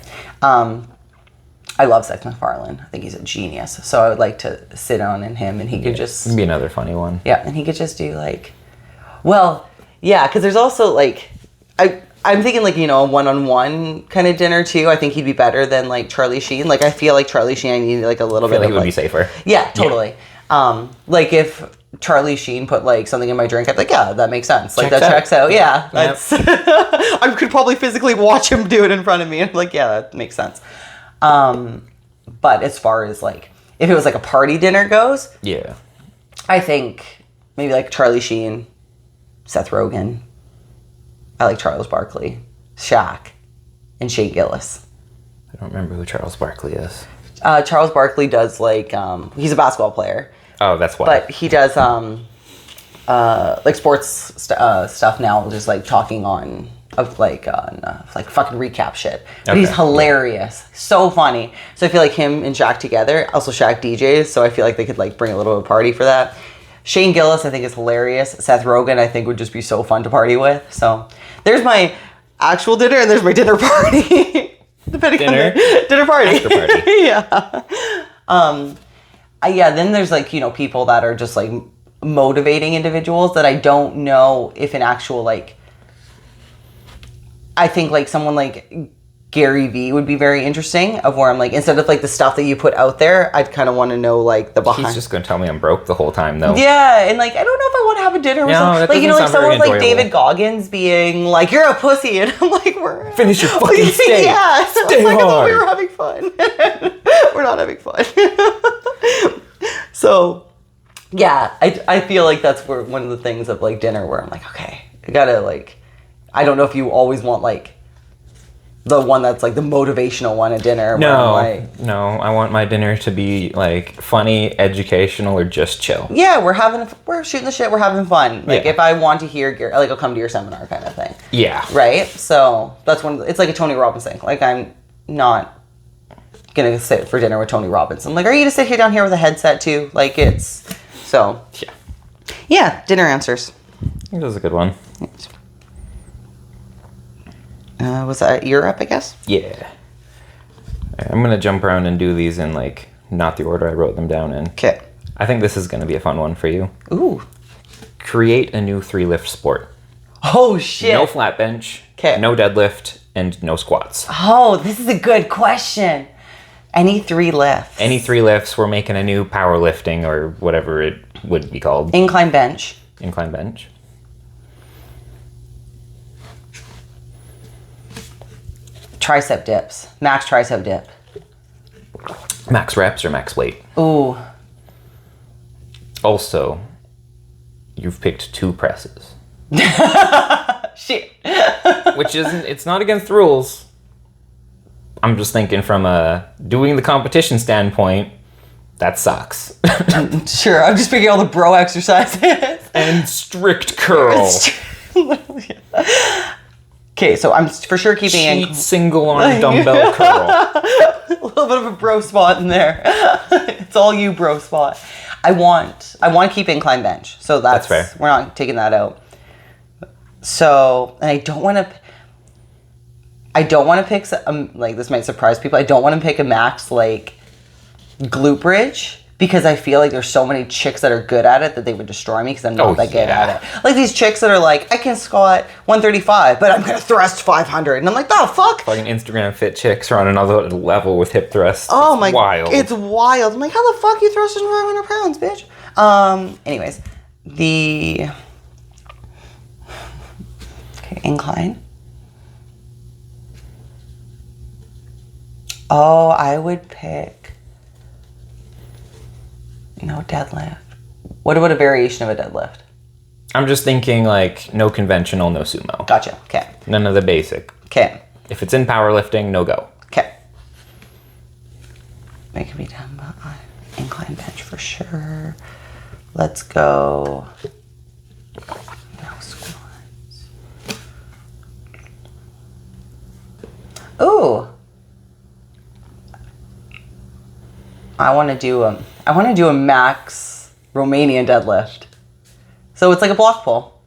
I love Seth MacFarlane. I think he's a genius. So I would like to sit down in him and he could just... It'd be another funny one. Yeah, and he could just do like... Well, yeah, because there's also like... I'm thinking like, a one-on-one kind of dinner too. I think he'd be better than like Charlie Sheen. Like I feel like Charlie Sheen, I need like a little I feel bit like of it would be safer. Yeah, totally. Like if Charlie Sheen put like something in my drink, I'd be like, yeah, that makes sense. Like that checks out. Yeah, that's. I could probably physically watch him do it in front of me and be like, yeah, that makes sense. But as far as like if it was like a party dinner goes, Yeah. I think maybe like Charlie Sheen, Seth Rogen. I like Charles Barkley, Shaq, and Shane Gillis. I don't remember who Charles Barkley is. Charles Barkley does like he's a basketball player. Oh, that's why. But he does like sports stuff now, just like talking on fucking recap shit. But he's Okay. hilarious, so funny. So I feel like him and Shaq together. Also, Shaq DJs, so I feel like they could like bring a little bit of party for that. Shane Gillis, I think, is hilarious. Seth Rogen, I think, would just be so fun to party with. So there's my actual dinner, and there's my dinner party. Depending on the dinner party. After party. Yeah. Yeah, then there's like, people that are just like motivating individuals that I don't know if an actual like, I think like someone like Gary Vee would be very interesting of where I'm like, instead of like the stuff that you put out there, I'd kind of want to know like the behind. He's just going to tell me I'm broke the whole time, though. Yeah, and like I don't know if I want to have a dinner with No, someone. that Like, doesn't like sound very someone like enjoyable. David Goggins being like, you're a pussy, and I'm like, we're Finish your fucking steak. Yeah, Stay like, I thought we hard. were having fun. We're not having fun. So, yeah, I feel like that's where one of the things of like dinner where I'm like, okay, I gotta like, I don't know if you always want like the one that's like the motivational one at dinner. where I'm like, No, I want my dinner to be like funny, educational, or just chill. yeah, we're shooting the shit, we're having fun. Like Yeah. if I want to hear, like I'll come to your seminar kind of thing. Yeah. Right? So that's it's like a Tony Robbins thing. Like I'm not gonna sit for dinner with Tony Robbins. I'm like, are you gonna sit here down here with a headset too? Like so. Yeah. Yeah, dinner answers. I think that was a good one. Was that Europe, I guess? Yeah. I'm going to jump around and do these in like not the order I wrote them down in. Okay. I think this is going to be a fun one for you. Ooh. Create a new 3-lift sport. Oh shit. No flat bench, 'Kay. no deadlift, and no squats. Oh, this is a good question. Any 3 lifts? Any 3 lifts, we're making a new powerlifting or whatever it would be called. Incline bench. Incline bench. tricep dips. Max tricep dip. Max reps or max weight? Ooh. Also, you've picked 2 presses. Shit. Which isn't, it's not against the rules. I'm just thinking from a doing the competition standpoint, that sucks. Sure, I'm just picking all the bro exercises. And strict curl. Okay, so I'm for sure keeping Cheat single arm dumbbell curl. a little bit of a bro spot in there. It's all you, bro spot. I want to keep incline bench, so that's fair. We're not taking that out. So, and I don't want to pick like, this might surprise people. I don't want to pick a max like glute bridge because I feel like there's so many chicks that are good at it that they would destroy me because I'm not that good at it. Like these chicks that are like, I can squat 135, but I'm gonna thrust 500, and I'm like, oh fuck. Fucking Instagram fit chicks are on another level with hip thrusts. Oh my, wild. It's wild. I'm like, how the fuck you thrusting 500 pounds, bitch? Anyways, okay, incline. Oh, I would pick. No deadlift. What about a variation of a deadlift? I'm just thinking like no conventional, no sumo. Gotcha. Okay. None of the basic. Okay. If it's in powerlifting, no go. Okay. It can be done by incline bench for sure. Let's go. No squats. Ooh. I want to do a max Romanian deadlift. So it's like a block pull.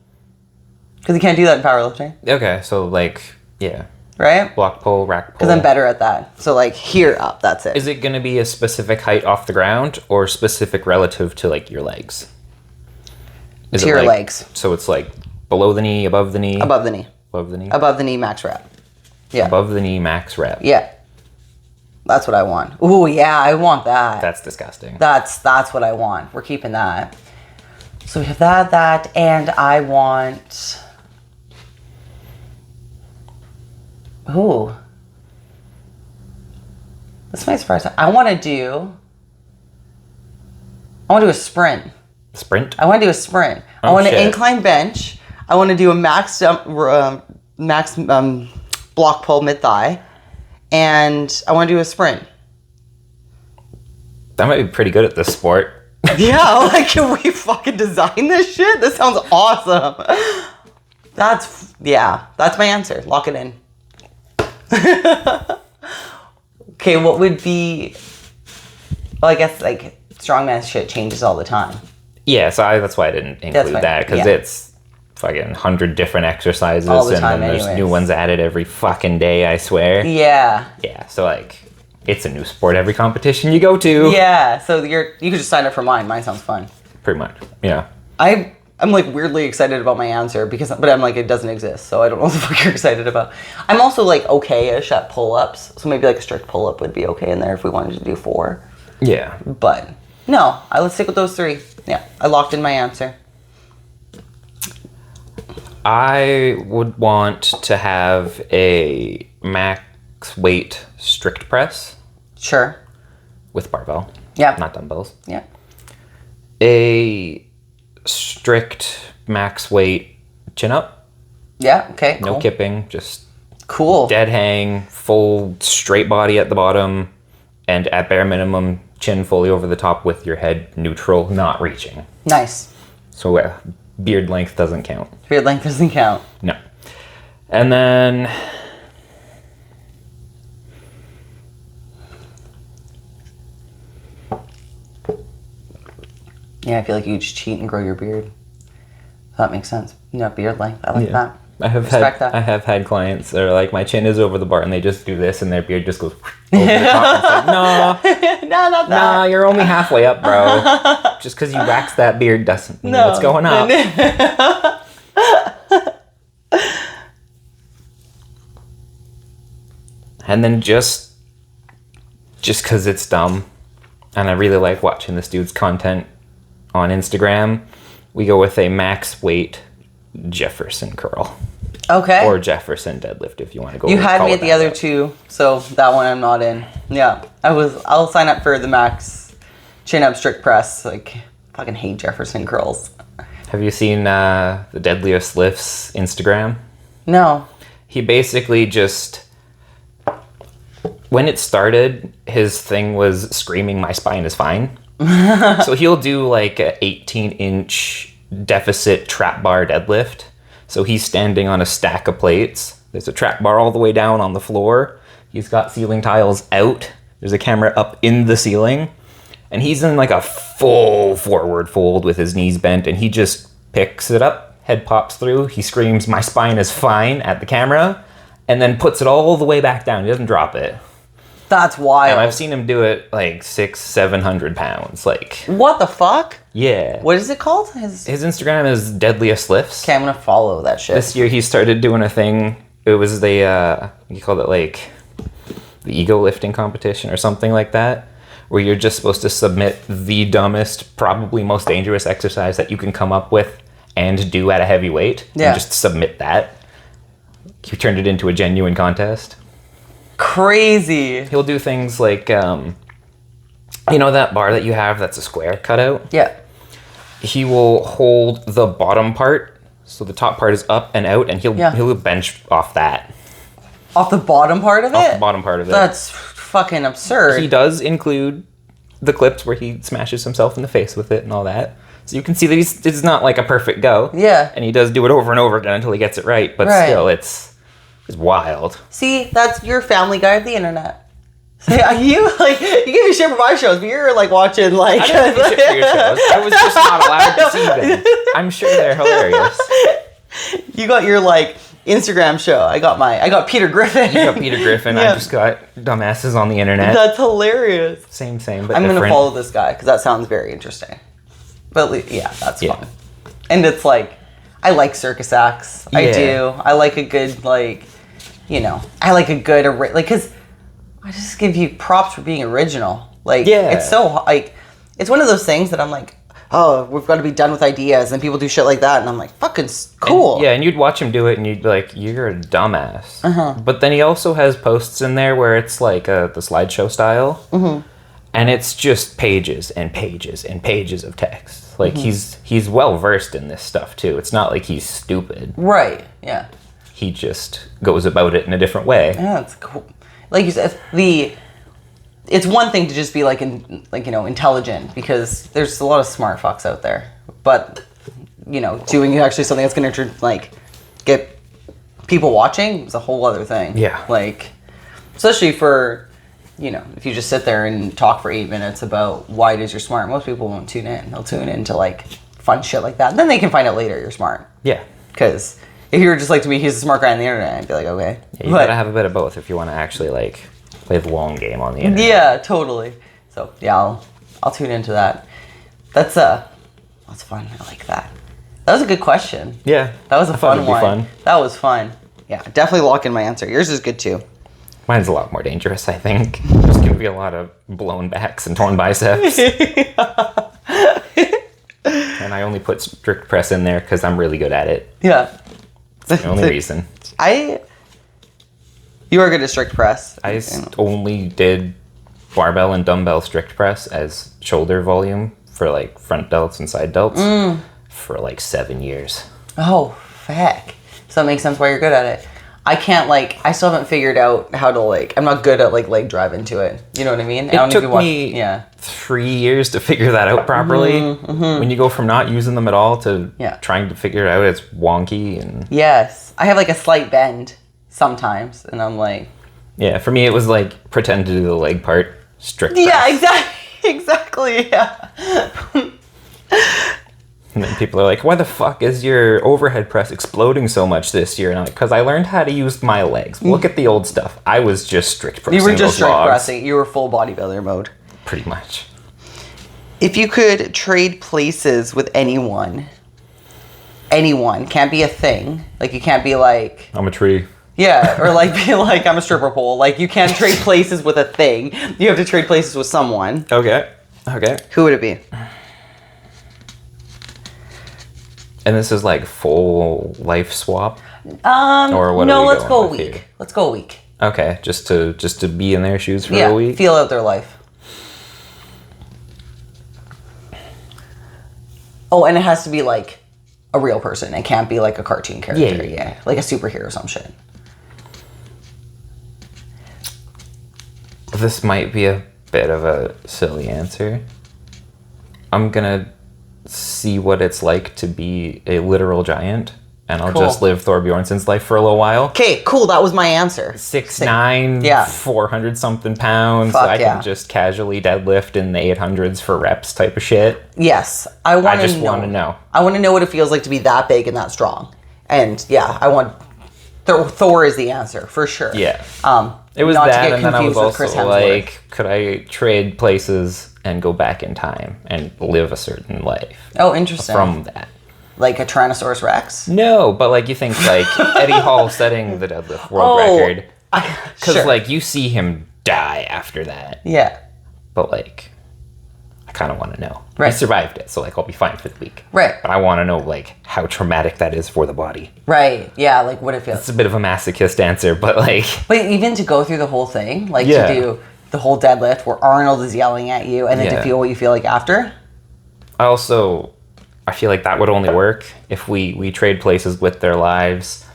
Because you can't do that in powerlifting. Okay, so like, yeah. Right? Block pull, rack pull. Because I'm better at that. So like here up, that's it. Is it going to be a specific height off the ground or specific relative to like your legs? To your legs. So it's like below the knee, above the knee? Above the knee. Above the knee? Above the knee max rep. Yeah. Above the knee max rep. Yeah. That's what I want. Ooh, yeah, I want that. That's disgusting. That's what I want. We're keeping that. So we have that, and I want... Ooh. This might surprise me. I want to do a sprint. Sprint? I want to do a sprint. I want to incline bench. I want to do a max block pull mid-thigh. And I want to do a sprint. That might be pretty good at this sport. Yeah, like, can we fucking design this shit? This sounds awesome. That's my answer. Lock it in. Okay, what would be... Well, I guess, like, strongman shit changes all the time. Yeah, so that's why I didn't include that, because it's fucking 100 different exercises, all the and time then there's anyways. new ones added every fucking day, I swear. Yeah. Yeah, so like, it's a new sport every competition you go to. Yeah, so you could just sign up for mine. Mine sounds fun. Pretty much, yeah. I'm like weirdly excited about my answer but I'm like, it doesn't exist, so I don't know what the fuck you're excited about. I'm also like okay-ish at pull-ups, so maybe like a strict pull-up would be okay in there if we wanted to do 4. Yeah. But no, I would stick with those 3. Yeah, I locked in my answer. I would want to have a max weight strict press. Sure. With barbell. Yeah. Not dumbbells. Yeah. A strict max weight chin up. Yeah, okay, No cool. kipping, just Cool. dead hang, full straight body at the bottom, and at bare minimum, chin fully over the top with your head neutral, not reaching. Nice. So beard length doesn't count. Beard length doesn't count. No. And then... Yeah, I feel like you just cheat and grow your beard. That makes sense. No, beard length. I like that. I have had clients that are like, my chin is over the bar, and they just do this, and their beard just goes over the top. It's like, no, No, not that. nah, you're only halfway up, bro. Just because you wax that beard doesn't mean it's going up. And then just because it's dumb, and I really like watching this dude's content on Instagram, we go with a max weight Jefferson curl. Okay. or Jefferson deadlift if you want to go. You had call me it at the that other route. two, so that one I'm not in. Yeah, I'll sign up for the max chin up strict press. Like, fucking hate Jefferson curls. Have you seen the Deadliest Lifts Instagram? No. He basically just, when it started, his thing was screaming, "My spine is fine." So he'll do like a 18-inch deficit trap bar deadlift. So he's standing on a stack of plates. There's a trap bar all the way down on the floor. He's got ceiling tiles out. There's a camera up in the ceiling. And he's in like a full forward fold with his knees bent, and he just picks it up, head pops through, he screams, "My spine is fine" at the camera, and then puts it all the way back down. He doesn't drop it. That's wild. And I've seen him do it like 600-700 pounds. Like, What the fuck? yeah. What is it called? His... His Instagram is Deadliest Lifts. Okay, I'm gonna follow that shit. This year he started doing a thing. It was the, you called it like the ego lifting competition or something like that, where you're just supposed to submit the dumbest, probably most dangerous exercise that you can come up with and do at a heavy weight. Yeah. And just submit that. He turned it into a genuine contest. Crazy. He'll do things like, you know that bar that you have that's a square cutout? Yeah. He will hold the bottom part, so the top part is up and out, and he'll bench off that. Off the bottom part of it? Off the bottom part of it. That's fucking absurd. He does include the clips where he smashes himself in the face with it and all that. So you can see that it's not like a perfect go. Yeah. And he does do it over and over again until he gets it right. But Right. still, it's wild. See, that's your Family Guy of the internet. Yeah, you give me shit for my shows, but you're like watching like. I didn't give a shit for your shows. I was just not allowed to see them. I'm sure they're hilarious. You got your like Instagram show. I got Peter Griffin. You got Peter Griffin. Yeah. I just got dumbasses on the internet. That's hilarious. Same, but I'm different. gonna follow this guy because that sounds very interesting. But yeah, that's fun. And it's like, I like circus acts. I Yeah. do. I like a good I like a good because I just give you props for being original. Like, Yeah. it's so like, it's one of those things that I'm like, oh, we've got to be done with ideas, and people do shit like that, and I'm like, fucking cool. And you'd watch him do it, and you'd be like, "You're a dumbass." But then he also has posts in there where it's like the slideshow style, and it's just pages and pages and pages of text. Like he's well versed in this stuff too. It's not like he's stupid. Right. Yeah. He just goes about it in a different way. Yeah, it's cool. Like you said, it's one thing to just be intelligent, because there's a lot of smart fucks out there. But doing actually something that's gonna get people watching is a whole other thing. Yeah. Like, especially for if you just sit there and talk for 8 minutes about why it is you're smart, most people won't tune in. They'll tune in to like fun shit like that. And then they can find out later you're smart. Yeah. Because if you were just like to me, he's a smart guy on the internet, I'd be like, okay. Yeah, you gotta have a bit of both if you want to actually like play the long game on the internet. Yeah, totally. So yeah, I'll tune into that. That's fun. I like that. That was a good question. Yeah. That was a I thought fun it'd be one. fun. That was fun. Yeah, definitely lock in my answer. Yours is good too. Mine's a lot more dangerous, I think. There's gonna be a lot of blown backs and torn biceps. And I only put strict press in there because I'm really good at it. Yeah. It's the only reason. You are good at strict press. I only did barbell and dumbbell strict press as shoulder volume for like front delts and side delts for like 7 years. Oh, fuck. So that makes sense why you're good at it. I can't I still haven't figured out how to I'm not good at leg drive into it. You know what I mean? It took me 3 years to figure that out properly. When you go from not using them at all to trying to figure it out, it's wonky. And yes. I have a slight bend sometimes, and I'm like... Yeah, for me it was pretend to do the leg part, strict press. Yeah, exactly, yeah. And then people are like, why the fuck is your overhead press exploding so much this year? And I'm like, because I learned how to use my legs. Look at the old stuff. I was just strict pressing. You were just strict logs. pressing. You were full bodybuilder mode. Pretty much. If you could trade places with anyone, can't be a thing. You can't be like... I'm a tree. Yeah, or be like, I'm a stripper pole. You can't trade places with a thing. You have to trade places with someone. Okay. Who would it be? And this is full life swap? Or what? No, are we let's go a going with week. here? Let's go a week. Okay, just to be in their shoes for Yeah, a week. feel out their life. Oh, and it has to be like a real person. It can't be like a cartoon character. Yeah. Like a superhero or some shit. This might be a bit of a silly answer. I'm gonna see what it's like to be a literal giant, and I'll just live Thor Bjornsson's life for a little while. Okay, cool. That was my answer. 6'9", Yeah. 400 something pounds. Fuck I yeah. can just casually deadlift in the 800s for reps type of shit. Yes, I want to know. I just want to know. I want to know what it feels like to be that big and that strong. And yeah, I want Thor is the answer for sure. Yeah. It was not that, to get and then I was confused with Chris also Hemsworth. like, could I trade places and go back in time and live a certain life Oh, interesting. from that? Like a Tyrannosaurus Rex? No, but like you think like Eddie Hall setting the deadlift world record. Because sure. like you see him die after that. Yeah. But like, I kind of want to know. Right. He survived it, so like I'll be fine for the week. Right. But I want to know like how traumatic that is for the body. Right. Yeah, like what it feels. It's a bit of a masochist answer, but like... But even to go through the whole thing, like Yeah. to do the whole deadlift where Arnold is yelling at you and then to Yeah. feel what you feel like after. I feel like that would only work if we trade places with their lives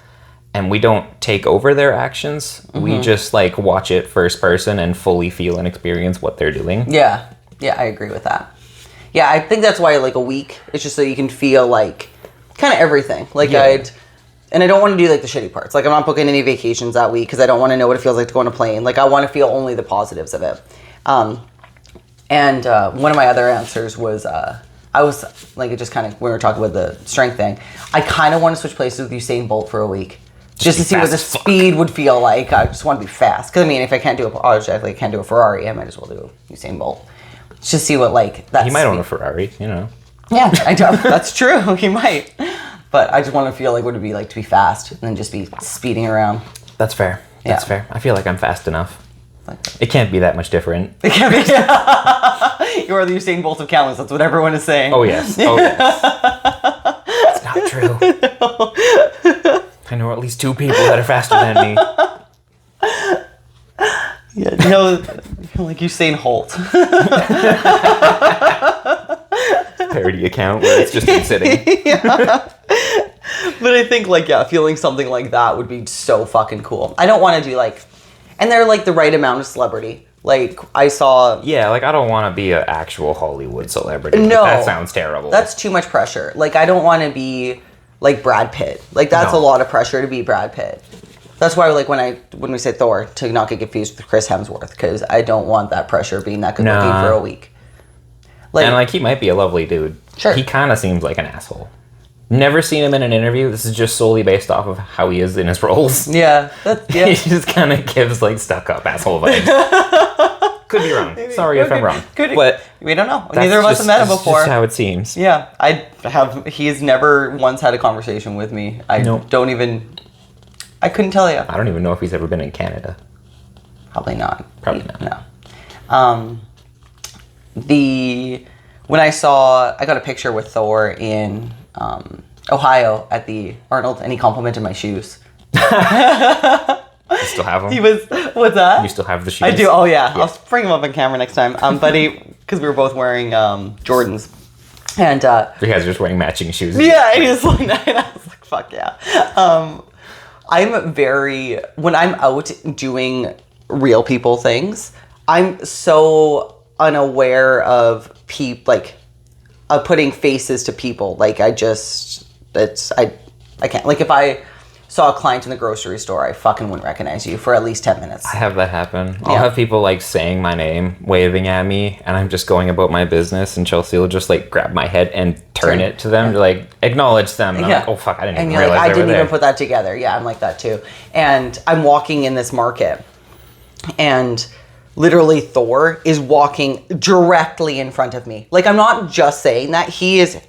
and we don't take over their actions. We just like watch it first person and fully feel and experience what they're doing. Yeah. Yeah, I agree with that. Yeah, I think that's why like a week, it's just so you can feel like kind of everything. Like Yeah. and I don't want to do like the shitty parts. Like I'm not booking any vacations that week because I don't want to know what it feels like to go on a plane. Like I want to feel only the positives of it. And one of my other answers was, I was like, it just kind of, when we were talking about the strength thing, I kind of want to switch places with Usain Bolt for a week. Just to see what the speed would feel like. I just want to be fast. Because I mean, if I can't do I can't do a Ferrari, I might as well do Usain Bolt. Just see what like that. He might own a Ferrari, you know. Yeah, I do. That's true. He might. But I just want to feel like what it'd be like to be fast and then just be speeding around. That's fair. That's Yeah. fair. I feel like I'm fast enough. Like, It can't be that much different. it can be. You are the Usain Bolt of Callens. That's what everyone is saying. Oh yes. Oh yes. It's not true. I know at least 2 people that are faster than me. Yeah, you know, like Usain Holt. Parody account where it's just been sitting. Yeah. But I think like, yeah, feeling something like that would be so fucking cool. I don't want to do like, and they're like the right amount of celebrity. Like I saw. Yeah, like I don't want to be an actual Hollywood celebrity. Like, No. that sounds terrible. That's too much pressure. Like I don't want to be like Brad Pitt. Like that's No. a lot of pressure to be Brad Pitt. That's why like when we say Thor, to not get confused with Chris Hemsworth, because I don't want that pressure of being that good looking Nah. for a week. Like, and like he might be a lovely dude. Sure. He kind of seems like an asshole. Never seen him in an interview. This is just solely based off of how he is in his roles. yeah, that's He just kind of gives like stuck up asshole vibes. Could be wrong. Sorry if I'm wrong. But we don't know. that's Neither of us have met him that's before. just how it seems. Yeah, he's never once had a conversation with me. I Nope. don't even, I couldn't tell you. I don't even know if he's ever been in Canada. Probably not. Probably not. No. When I got a picture with Thor in Ohio at the Arnold, and he complimented my shoes. You still have them? What's that? You still have the shoes? I do. Oh yeah. I'll bring him up on camera next time. But because we were both wearing Jordans, and You guys are just wearing matching shoes. yeah, and he was like, and I was like, fuck yeah. When I'm out doing real people things, I'm so unaware of of putting faces to people. Like I can't. Like if I saw a client in the grocery store, I fucking wouldn't recognize you for at least 10 minutes. I have that happen. I'll Yeah. have people like saying my name, waving at me, and I'm just going about my business, and Chelsea will just like grab my head and turn it to them to like acknowledge them. And I'm like, oh fuck, I didn't and even you're realize like, I they were didn't there. even put that together. Yeah, I'm like that too. And I'm walking in this market, and literally Thor is walking directly in front of me. Like I'm not just saying that.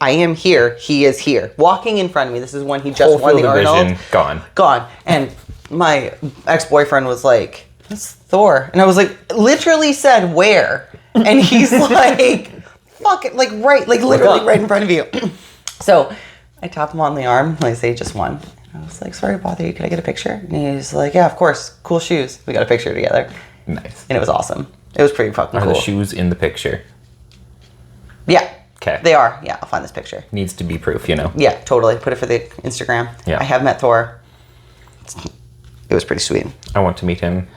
I am here. He is here. Walking in front of me. This is when he just Whole won the field of Arnold. vision, gone. Gone. And my ex-boyfriend was like, that's Thor. And I was like, literally said where? And he's like, fuck it, like right, like literally right in front of you. So I tap him on the arm and I say, just one. I was like, sorry to bother you. Can I get a picture? And he's like, yeah, of course. Cool shoes. We got a picture together. Nice. And it was awesome. It was pretty fucking Are cool. the shoes in the picture? Yeah. Okay. They are. Yeah, I'll find this picture. Needs to be proof, you know? Yeah, totally. Put it for the Instagram. Yeah. I have met Thor. It was pretty sweet. I want to meet him.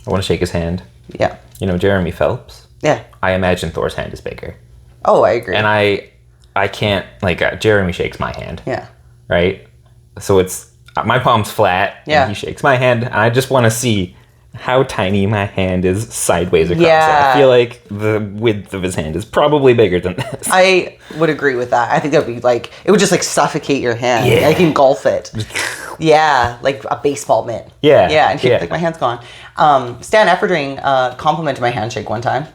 I want to shake his hand. Yeah. You know, Jeremy Phelps? Yeah. I imagine Thor's hand is bigger. Oh, I agree. And I can't, like, Jeremy shakes my hand. Yeah. Right? So it's, my palm's flat. Yeah. And he shakes my hand. And I just want to see how tiny my hand is sideways across Yeah. it. I feel like the width of his hand is probably bigger than this. I would agree with that. I think that would be like, it would just like suffocate your hand. Yeah. Like engulf it. Yeah, like a baseball mitt. Yeah. Yeah, and Yeah. like my hand's gone. Stan Efferding complimented my handshake one time.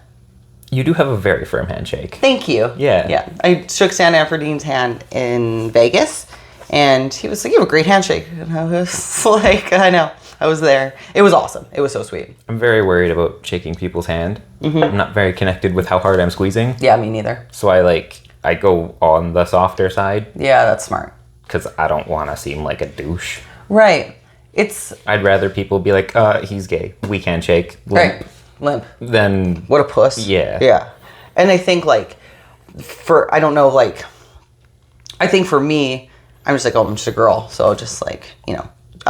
You do have a very firm handshake. Thank you. Yeah. Yeah. I shook Stan Efferding's hand in Vegas, and he was like, you have a great handshake. And I was like, I know. I was there. It was awesome. It was so sweet. I'm very worried about shaking people's hand. Mm-hmm. I'm not very connected with how hard I'm squeezing. Yeah, me neither. So I go on the softer side Yeah, that's smart. because I don't want to seem like a douche. Right. It's, I'd rather people be like, he's gay. We can't shake. right. Limp. Then, What a puss. Yeah. Yeah. And I think like I don't know, like I think for me, I'm just like, oh, I'm just a girl. So just like, you know.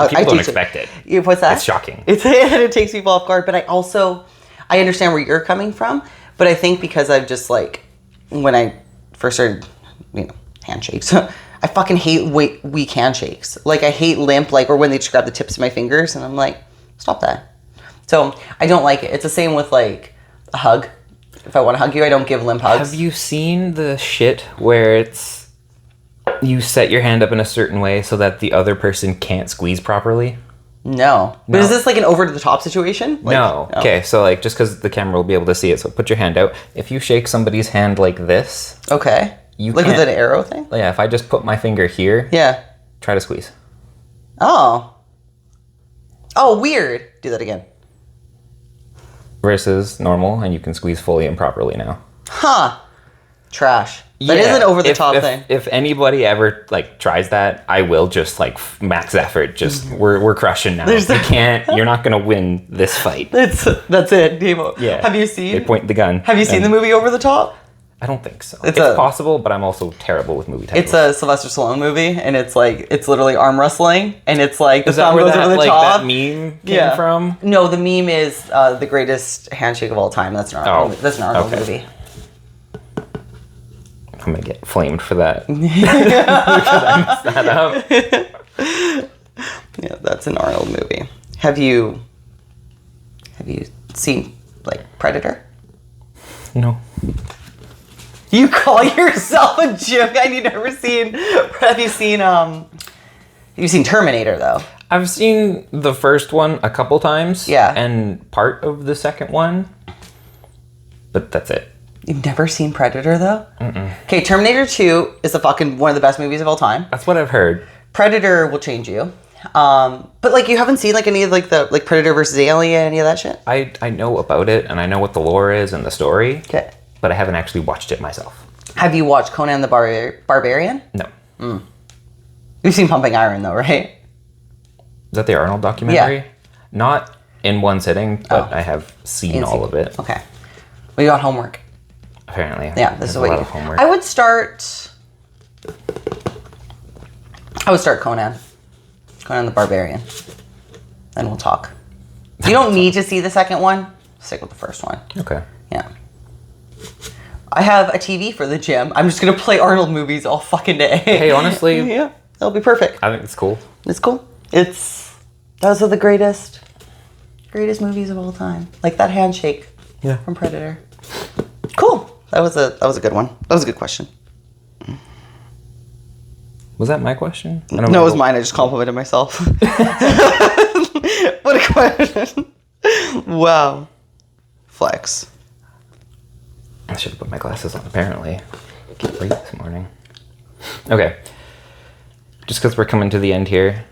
people don't expect it. What's that? It's shocking. It takes people off guard. But I understand where you're coming from. But I think because I've just like, when I first started, you know, handshakes, I fucking hate weak handshakes. Like I hate limp, like, or when they just grab the tips of my fingers and I'm like, stop that. So I don't like it. It's the same with like a hug. If I want to hug you, I don't give limp hugs. Have you seen the shit where it's you set your hand up in a certain way so that the other person can't squeeze properly? No. But is this like an over to the top situation? Like, No. oh. Okay, so like just because the camera will be able to see it, so put your hand out. If you shake somebody's hand like this, Okay. You like with can't- an arrow thing? yeah, if I just put my finger here, Yeah. try to squeeze. Oh. Oh, weird. Do that again. Versus normal, and you can squeeze fully and properly now. Huh. Trash. That is Yeah, an over the top if, thing. If anybody ever like tries that, I will just like max effort. Just we're crushing now. There's You a- can't. You're not gonna win this fight. That's it. Game over. Yeah. Have you They seen point the gun. Have you seen and- the movie Over the Top? I don't think so. It's It's, a- possible, but I'm also terrible with movie titles. It's a Sylvester Stallone movie, and it's like it's literally arm wrestling, and it's like the Is that thumb where goes that, over the like, top. that meme came from? No, the meme is the greatest handshake of all time. That's an Arnold. Oh, That's an Arnold okay. movie. I'm gonna get flamed for that. Because I messed that up. Yeah, that's an Arnold movie. Have you seen like Predator? No. You call yourself a gym guy? You've never seen? Have you seen You've seen Terminator though? I've seen the first one a couple times. Yeah. And part of the second one. But that's it. You've never seen Predator though? Okay, Terminator 2 is one of the best movies of all time. That's what I've heard. Predator will change you. But like you haven't seen like any of like the like Predator versus Alien, any of that shit? I know about it, and I know what the lore is and the story. Okay. But I haven't actually watched it myself. Have you watched Conan the Barbarian? No. You've seen Pumping Iron though, right? Is that the Arnold documentary? Yeah. Not in one sitting, but Oh. I have seen You've all seen- of it. Okay. Well, you got homework. Apparently. Yeah, this There's is a what lot you. of homework. I would start Conan. Conan the Barbarian. Then we'll talk. You don't need to see the second one. Stick with the first one. Okay. Yeah. I have a TV for the gym. I'm just gonna play Arnold movies all fucking day. Hey, honestly, yeah, that'll be perfect. I think it's cool. It's cool. Those are the greatest movies of all time. Like that handshake Yeah. from Predator. Cool. That was a good one. That was a good question. Was that my question? I don't No, it was know. mine. I just complimented myself. What a question. Wow. Flex. I should have put my glasses on, apparently. Get late this morning. Okay. Just because we're coming to the end here.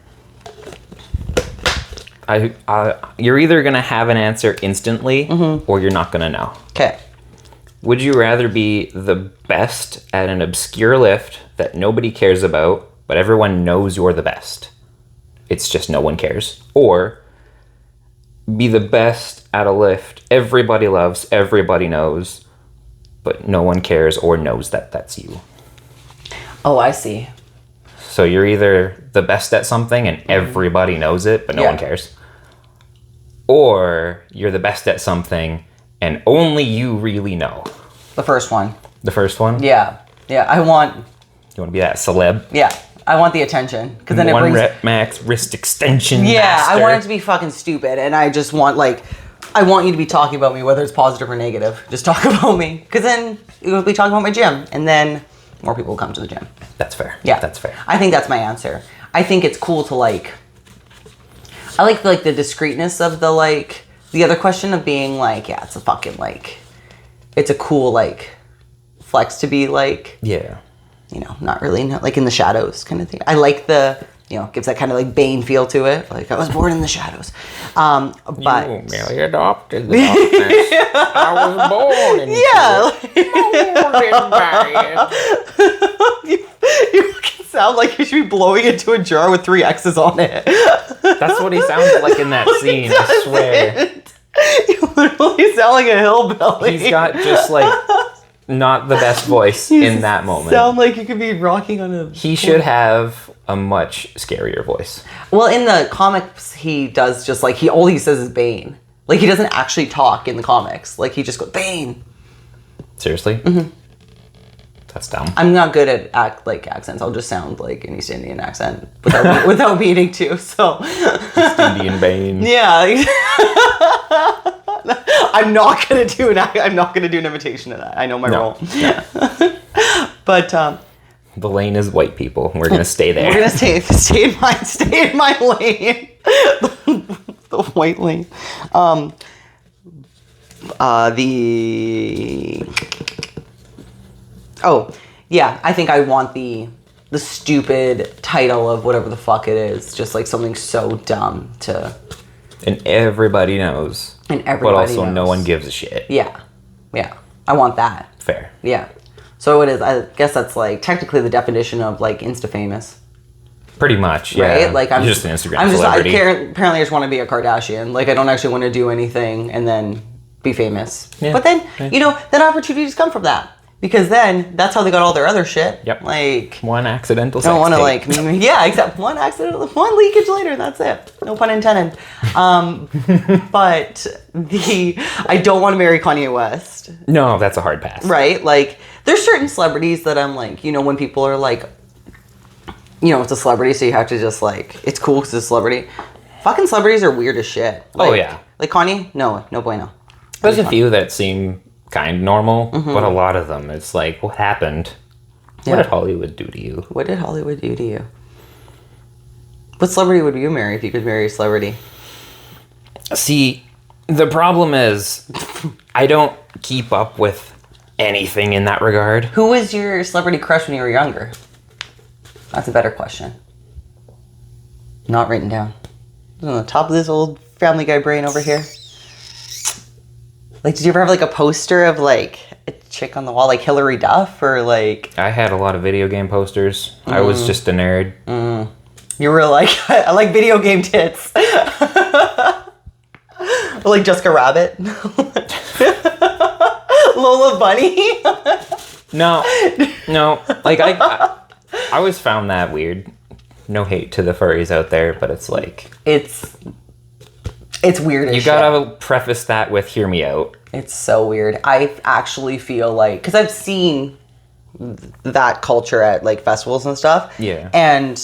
You're either going to have an answer instantly, or you're not going to know. Okay. Would you rather be the best at an obscure lift that nobody cares about, but everyone knows you're the best? it's just no one cares. Or be the best at a lift everybody loves, everybody knows, but no one cares or knows that that's you. Oh, I see. So you're either the best at something and everybody knows it, but no one cares. Or you're the best at something and only you really know. The first one. The first one? Yeah. Yeah, You want to be that celeb? Yeah, I want the attention. Because then One it brings... rep max, wrist extension Yeah, master. I want it to be fucking stupid. And I just want, like... I want you to be talking about me, whether it's positive or negative. Just talk about me. Because then you'll be talking about my gym. And then more people will come to the gym. That's fair. Yeah. That's fair. I think that's my answer. I think it's cool to, like... I like the discreetness of the, like... The other question of being, like, yeah, it's a fucking, like... It's a cool, like, flex to be, like... Yeah. You know, not really, like, in the shadows kind of thing. I like the... You know, gives that kind of, like, Bane feel to it. Like, I was born in the shadows. But... You merely adopted the darkness. I was born into it. You fucking sound like you should be blowing into a jar with 3 X's on it. That's what he sounds like in that scene, I swear. You literally sound like a hillbilly. He's got just, like, not the best voice in that moment. Sound like you could be rocking on a... He should have a much scarier voice. Well, in the comics, he does just, like, all he says is Bane. Like, he doesn't actually talk in the comics. Like, he just goes, Bane. Seriously? Mm-hmm. That's dumb. I'm not good at accents. I'll just sound like an East Indian accent without meaning to. So East Indian Bane. Yeah. I'm not gonna do an imitation of that. I know my role. Yeah. But the lane is white people. We're gonna stay there. we're gonna stay in my lane. The white lane. Oh, yeah, I think I want the stupid title of whatever the fuck it is. Just like something so dumb to... And everybody knows. And everybody But also knows. no one gives a shit. Yeah. Yeah. I want that. Fair. Yeah. So it is, I guess that's like technically the definition of like Insta-famous. Pretty much, yeah. Right? Like I'm You're just an Instagram celebrity. Apparently I just want to be a Kardashian. Like I don't actually want to do anything and then be famous. Yeah. But then, you know, then opportunities come from that. Because then that's how they got all their other shit. Yep. Like one accidental I don't want to sex tape. like, yeah, except one leakage later, and that's it. No pun intended. But I don't want to marry Kanye West. No, that's a hard pass. Right? Like, there's certain celebrities that I'm like, you know, when people are like, you know, it's a celebrity, so you have to just like, it's cool because it's a celebrity. Fucking celebrities are weird as shit. Like, Oh, yeah. Like Kanye? No bueno. There's a few that seem kind of normal, but a lot of them, it's like, what happened? Yeah. What did Hollywood do to you? What did Hollywood do to you? What celebrity would you marry if you could marry a celebrity? See, the problem is, I don't keep up with anything in that regard. Who was your celebrity crush when you were younger? That's a better question. Not written down. It's on the top of this old Family Guy brain over here. Like, did you ever have like a poster of like a chick on the wall, like Hillary Duff, or like? I had a lot of video game posters. I was just a nerd. You were like, I like video game tits. Or like Jessica Rabbit. Lola Bunny. No. Like, I always found that weird. No hate to the furries out there, but it's like... It's weird as You gotta preface that with hear me out. It's so weird. I actually feel like... Because I've seen that culture at, like, festivals and stuff. Yeah. And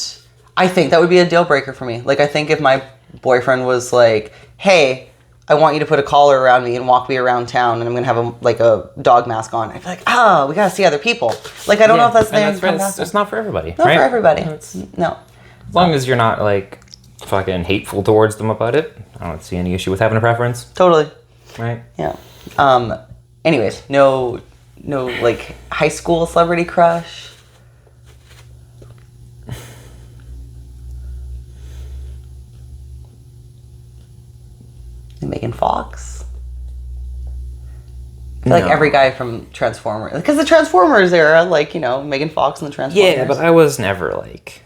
I think that would be a deal breaker for me. Like, I think if my boyfriend was like, hey, I want you to put a collar around me and walk me around town, and I'm going to have a dog mask on. I'd be like, we got to see other people. Like, I don't know if that's the It's not for everybody, Not right? for everybody. No. As long as you're not, like, fucking hateful towards them about it, I don't see any issue with having a preference. Totally. Right? Yeah. Anyways, no, like, high school celebrity crush. Megan Fox. I feel like every guy from Transformers, because the Transformers era, like, you know, Megan Fox and the Transformers. Yeah, but I was never, like...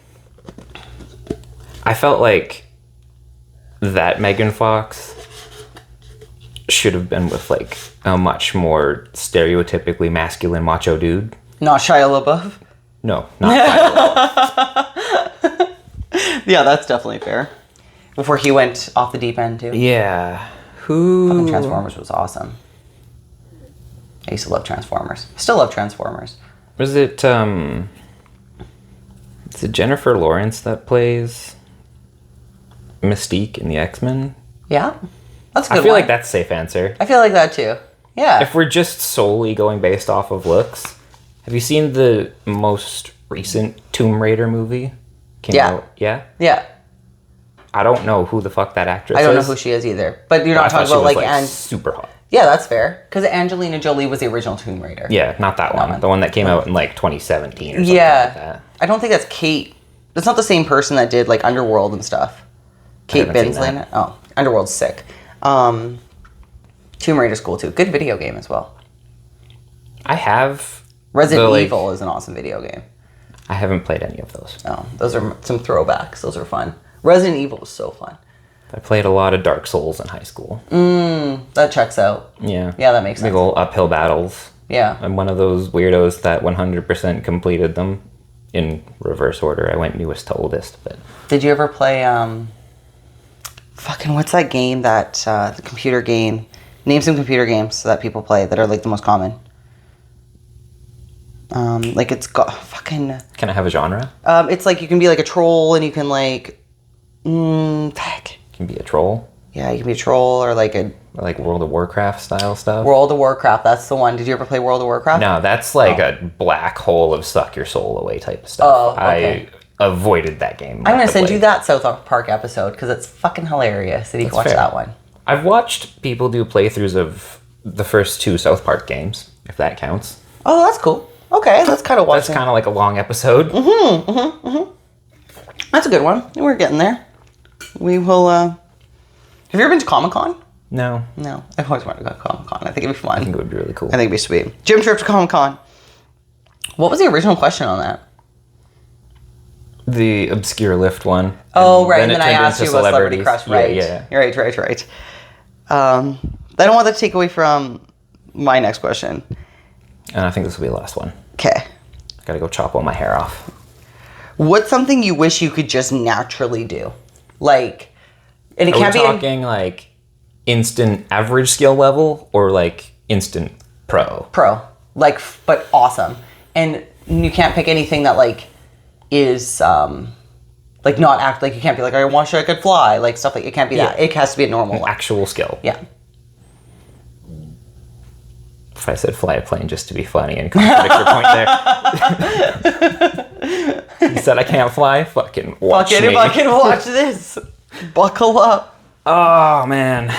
I felt like that Megan Fox should have been with like a much more stereotypically masculine macho dude. Not Shia LaBeouf? No, not Shia. Yeah, that's definitely fair. Before he went off the deep end, too. Yeah. Fucking Transformers was awesome. I used to love Transformers. Still love Transformers. Was it, is it Jennifer Lawrence that plays Mystique in the X-Men? Yeah? That's a good I feel one. like that's a safe answer. I feel like that, too. Yeah. If we're just solely going based off of looks, have you seen the most recent Tomb Raider movie? Came out? Yeah? Yeah. I don't know who the fuck that actress is. I don't know who she is either. But you're not talking about, like super hot. Yeah, that's fair. Because Angelina Jolie was the original Tomb Raider. Yeah, not that one. The one that came out in, like, 2017 or something like that. I don't think that's Kate. That's not the same person that did, like, Underworld and stuff. Kate Binsley in it? Oh, Underworld's sick. Tomb Raider's cool, too. Good video game as well. I have... Resident Evil is an awesome video game. I haven't played any of those. Oh, those are some throwbacks. Those are fun. Resident Evil was so fun. I played a lot of Dark Souls in high school. That checks out. Yeah. Yeah, that makes sense. Big old uphill battles. Yeah. I'm one of those weirdos that 100% completed them in reverse order. I went newest to oldest, but... Did you ever play, fucking, what's that game that, the computer game? Name some computer games that people play that are, like, the most common. Like, it's got, fucking... Can I have a genre? It's like, you can be, like, a troll, and you can, like... Heck. Can be a troll. Yeah, you can be a troll, or, like, a... Like World of Warcraft style stuff. World of Warcraft, that's the one. Did you ever play World of Warcraft? No, that's like a black hole of suck your soul away type of stuff. Oh, okay. I avoided that game. I'm going to send you that South Park episode, because it's fucking hilarious, and you can watch that one. I've watched people do playthroughs of the first 2 South Park games, if that counts. Oh, that's cool. Okay, that's kind of watching. That's kind of like a long episode. That's a good one. We're getting there. We will, Have you ever been to Comic-Con? No. No. I've always wanted to go to Comic-Con. I think it'd be fun. I think it would be really cool. I think it'd be sweet. Gym trip to Comic-Con. What was the original question on that? The obscure lift one. Oh, right. And then I asked you about Celebrity Crush. Right. Yeah. Right. I don't want that to take away from my next question. And I think this will be the last one. Okay. I gotta go chop all my hair off. What's something you wish you could just naturally do? Like, and it can't be talking like instant average skill level or like instant pro? Pro. Like, but awesome. And you can't pick anything that like is like not act like you can't be like I wish I could fly, like stuff like it can't be that. It has to be a normal one. Actual skill. Yeah. If I said fly a plane just to be funny and contradict your point there. You said I can't fly? Fucking watch me. Fucking watch this. Buckle up. Oh, man.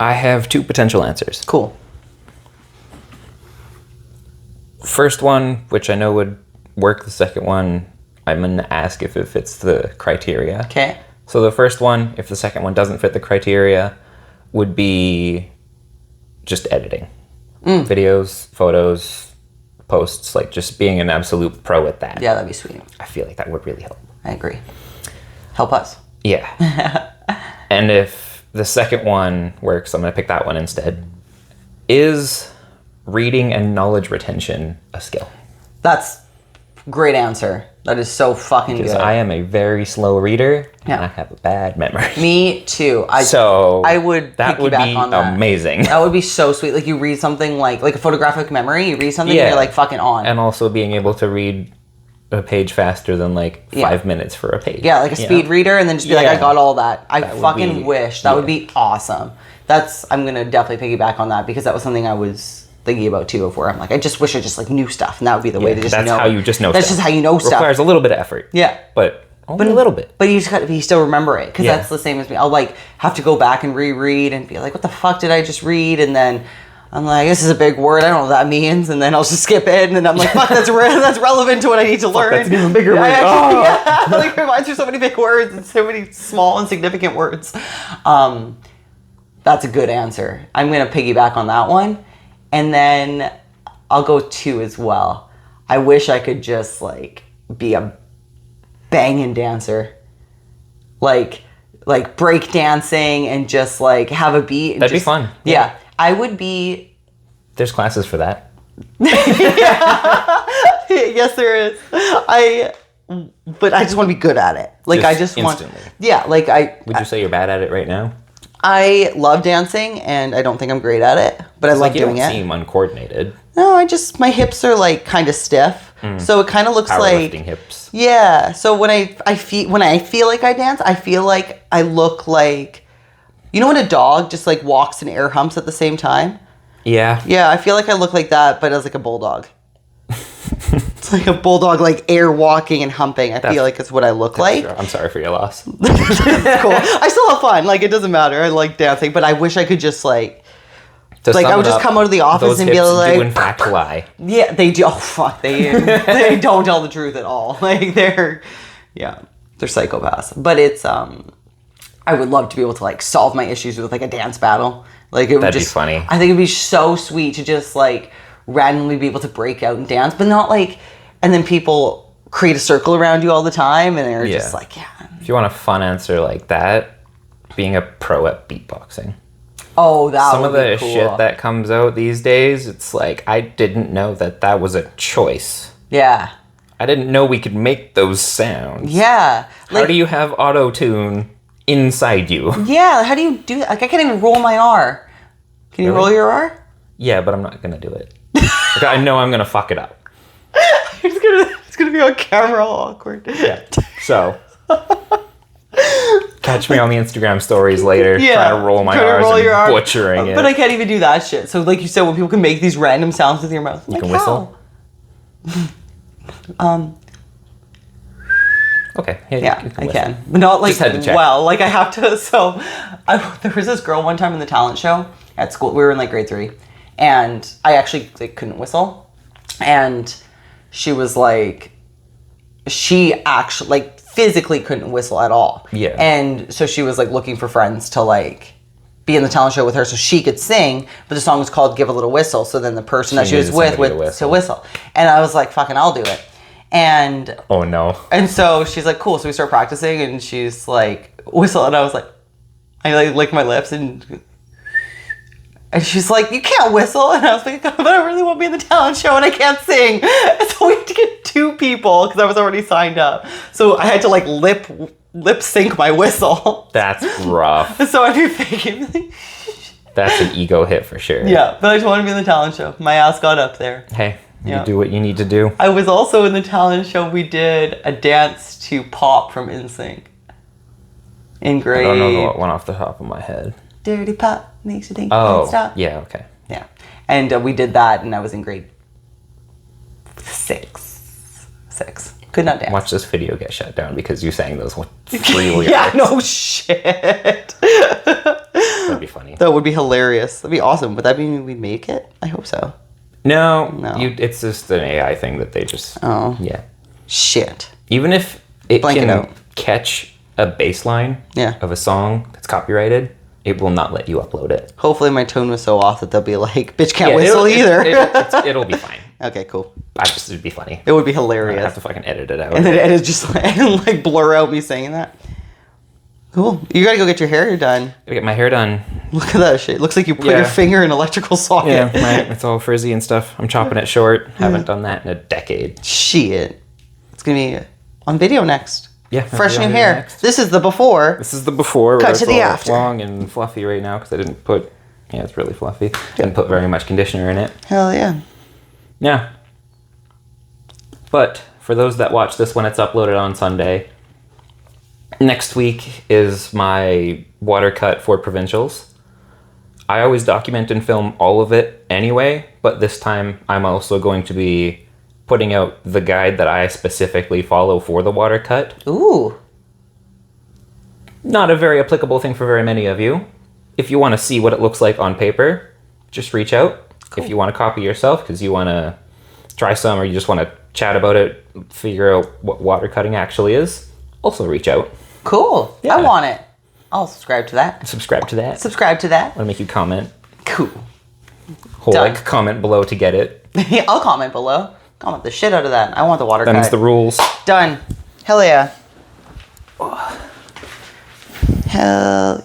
I have 2 potential answers. Cool. First one, which I know would work. The second one, I'm going to ask if it fits the criteria. Okay. So the first one, if the second one doesn't fit the criteria, would be just editing. Videos, photos, posts, like just being an absolute pro at that. Yeah, that'd be sweet. I feel like that would really help. I agree. Help us. Yeah. And if the second one works, I'm going to pick that one instead. Is reading and knowledge retention a skill? That's great answer. That is so fucking Because good. I am a very slow reader, Yeah. and I have a bad memory. Me too. I would that would piggyback be on that. amazing. That would be so sweet. Like you read something like a photographic memory. You read something and you're like fucking on. And also being able to read a page faster than like 5 minutes for a page. Yeah, like a speed reader, and then just be like, I got all that. I fucking wish. That would be awesome. I'm gonna definitely piggyback on that because that was something I was thinking about too, of where I'm like, I just wish I just like knew stuff, and that would be the way to just know. That's how you just know. That's just how you know stuff. Requires a little bit of effort. Yeah, but only a little bit. But you just got to you still remember it because that's the same as me. I'll like have to go back and reread and be like, what the fuck did I just read? And then I'm like, this is a big word. I don't know what that means. And then I'll just skip it. And then I'm like, fuck, that's relevant to what I need to learn. That's an even bigger word. Yeah, like it reminds me of so many big words and so many small insignificant words. That's a good answer. I'm going to piggyback on that one. And then I'll go 2 as well. I wish I could just like be a banging dancer. Like break dancing and just like have a beat. And That'd be fun. Yeah. I would be. There's classes for that. Yes, there is. But I just want to be good at it. Like Just I just instantly. want. Yeah. Like Would you say you're bad at it right now? I love dancing and I don't think I'm great at it, but I love You doing don't it. seem uncoordinated. No, my hips are like kind of stiff. So it kind of looks like Powerlifting hips. Yeah. So when I feel like I dance, I feel like I look like, you know when a dog just like walks and air humps at the same time? Yeah. Yeah, I feel like I look like that, but as like a bulldog. It's like a bulldog, like air walking and humping. I feel like it's what I look like. Sure. I'm sorry for your loss. Cool. I still have fun. Like it doesn't matter. I like dancing, but I wish I could just like I would just come out of the office those and be hips like, do in fact lie. yeah, they do. Oh fuck, they don't tell the truth at all. Like they're psychopaths. But it's I would love to be able to like solve my issues with like a dance battle. Like it would That'd just be funny. I think it'd be so sweet to just like randomly be able to break out and dance, but not like, and then people create a circle around you all the time, and they're just like, yeah. If you want a fun answer like that, being a pro at beatboxing. Oh, that Some would of the be cool. shit that comes out these days, it's like, I didn't know that was a choice. Yeah. I didn't know we could make those sounds. Yeah. How do you have auto-tune inside you? Yeah, how do you do that? Like, I can't even roll my R. Can you roll your R? Yeah, but I'm not gonna do it. Like, I know I'm gonna fuck it up. It's gonna be on camera all awkward. Yeah. So, catch me on the Instagram stories later, trying to roll my R's and butchering it. But I can't even do that shit. So, like you said, when people can make these random sounds with your mouth, You can whistle? Okay. Yeah, you I whistle. can. But not like, Just had to check. well, like I have to, so there was this girl one time in the talent show at school. We were in like grade 3 and I actually like, couldn't whistle. And she was like, she actually like physically couldn't whistle at all. Yeah. And so she was like looking for friends to like be in the talent show with her so she could sing, but the song was called Give a Little Whistle. So then the person that she was with to whistle. And I was like, fucking, I'll do it. And oh no. And so she's like, cool. So we start practicing and she's like, whistle. And I was like, I like licked my lips and she's like, you can't whistle. And I was like, but I really want to be in the talent show and I can't sing. And so we had to get 2 people because I was already signed up. So I had to like lip sync my whistle. That's rough. So I'd be faking. That's an ego hit for sure. Yeah, but I just wanted to be in the talent show. My ass got up there. Hey, Yeah. you do what you need to do. I was also in the talent show. We did a dance to Pop from NSYNC in grade. I don't know what one off the top of my head. Dirty Pop makes you think. Oh, Can't stop. yeah, okay. Yeah, and we did that, and I was in grade 6. Could not dance. Watch this video get shut down because you sang those 3 lyrics. Yeah, no shit. That'd be funny. That would be hilarious. That'd be awesome. Would that mean we'd make it? I hope so. No. It's just an AI thing that they just... Oh. Yeah. Shit. Even if it Blank can it out. catch a bass line of a song that's copyrighted, it will not let you upload it. Hopefully my tone was so off that they'll be like, bitch can't whistle either. It'll be fine. Okay, cool. It'd be funny. It would be I hilarious. have to fucking edit it out. And then edit just like blur out me saying that. Cool. You gotta go get your hair done. I get my hair done. Look at that shit. Looks like you put your finger in an electrical socket. Yeah, it's all frizzy and stuff. I'm chopping it short. Haven't done that in a decade. Shit. It's gonna be on video next. Yeah. Fresh new hair. Next. This is the before. This is the before. Cut It's to the all after. long and fluffy right now because I didn't put... Yeah, it's really fluffy. Didn't put very much conditioner in it. Hell yeah. Yeah. But for those that watch this when it's uploaded on Sunday, next week is my water cut for provincials. I always document and film all of it anyway, but this time I'm also going to be putting out the guide that I specifically follow for the water cut. Ooh. Not a very applicable thing for very many of you. If you want to see what it looks like on paper, just reach out. If you want to copy yourself because you want to try some or you just want to chat about it, figure out what water cutting actually is, also reach out. Cool. Yeah. I want it. I'll subscribe to that. Subscribe to that. Subscribe to that. I want to make you comment. Cool. Like, comment below to get it. I'll comment below. Comment the shit out of that. I want the water Them's cut. the rules. Done. Hell yeah. Hell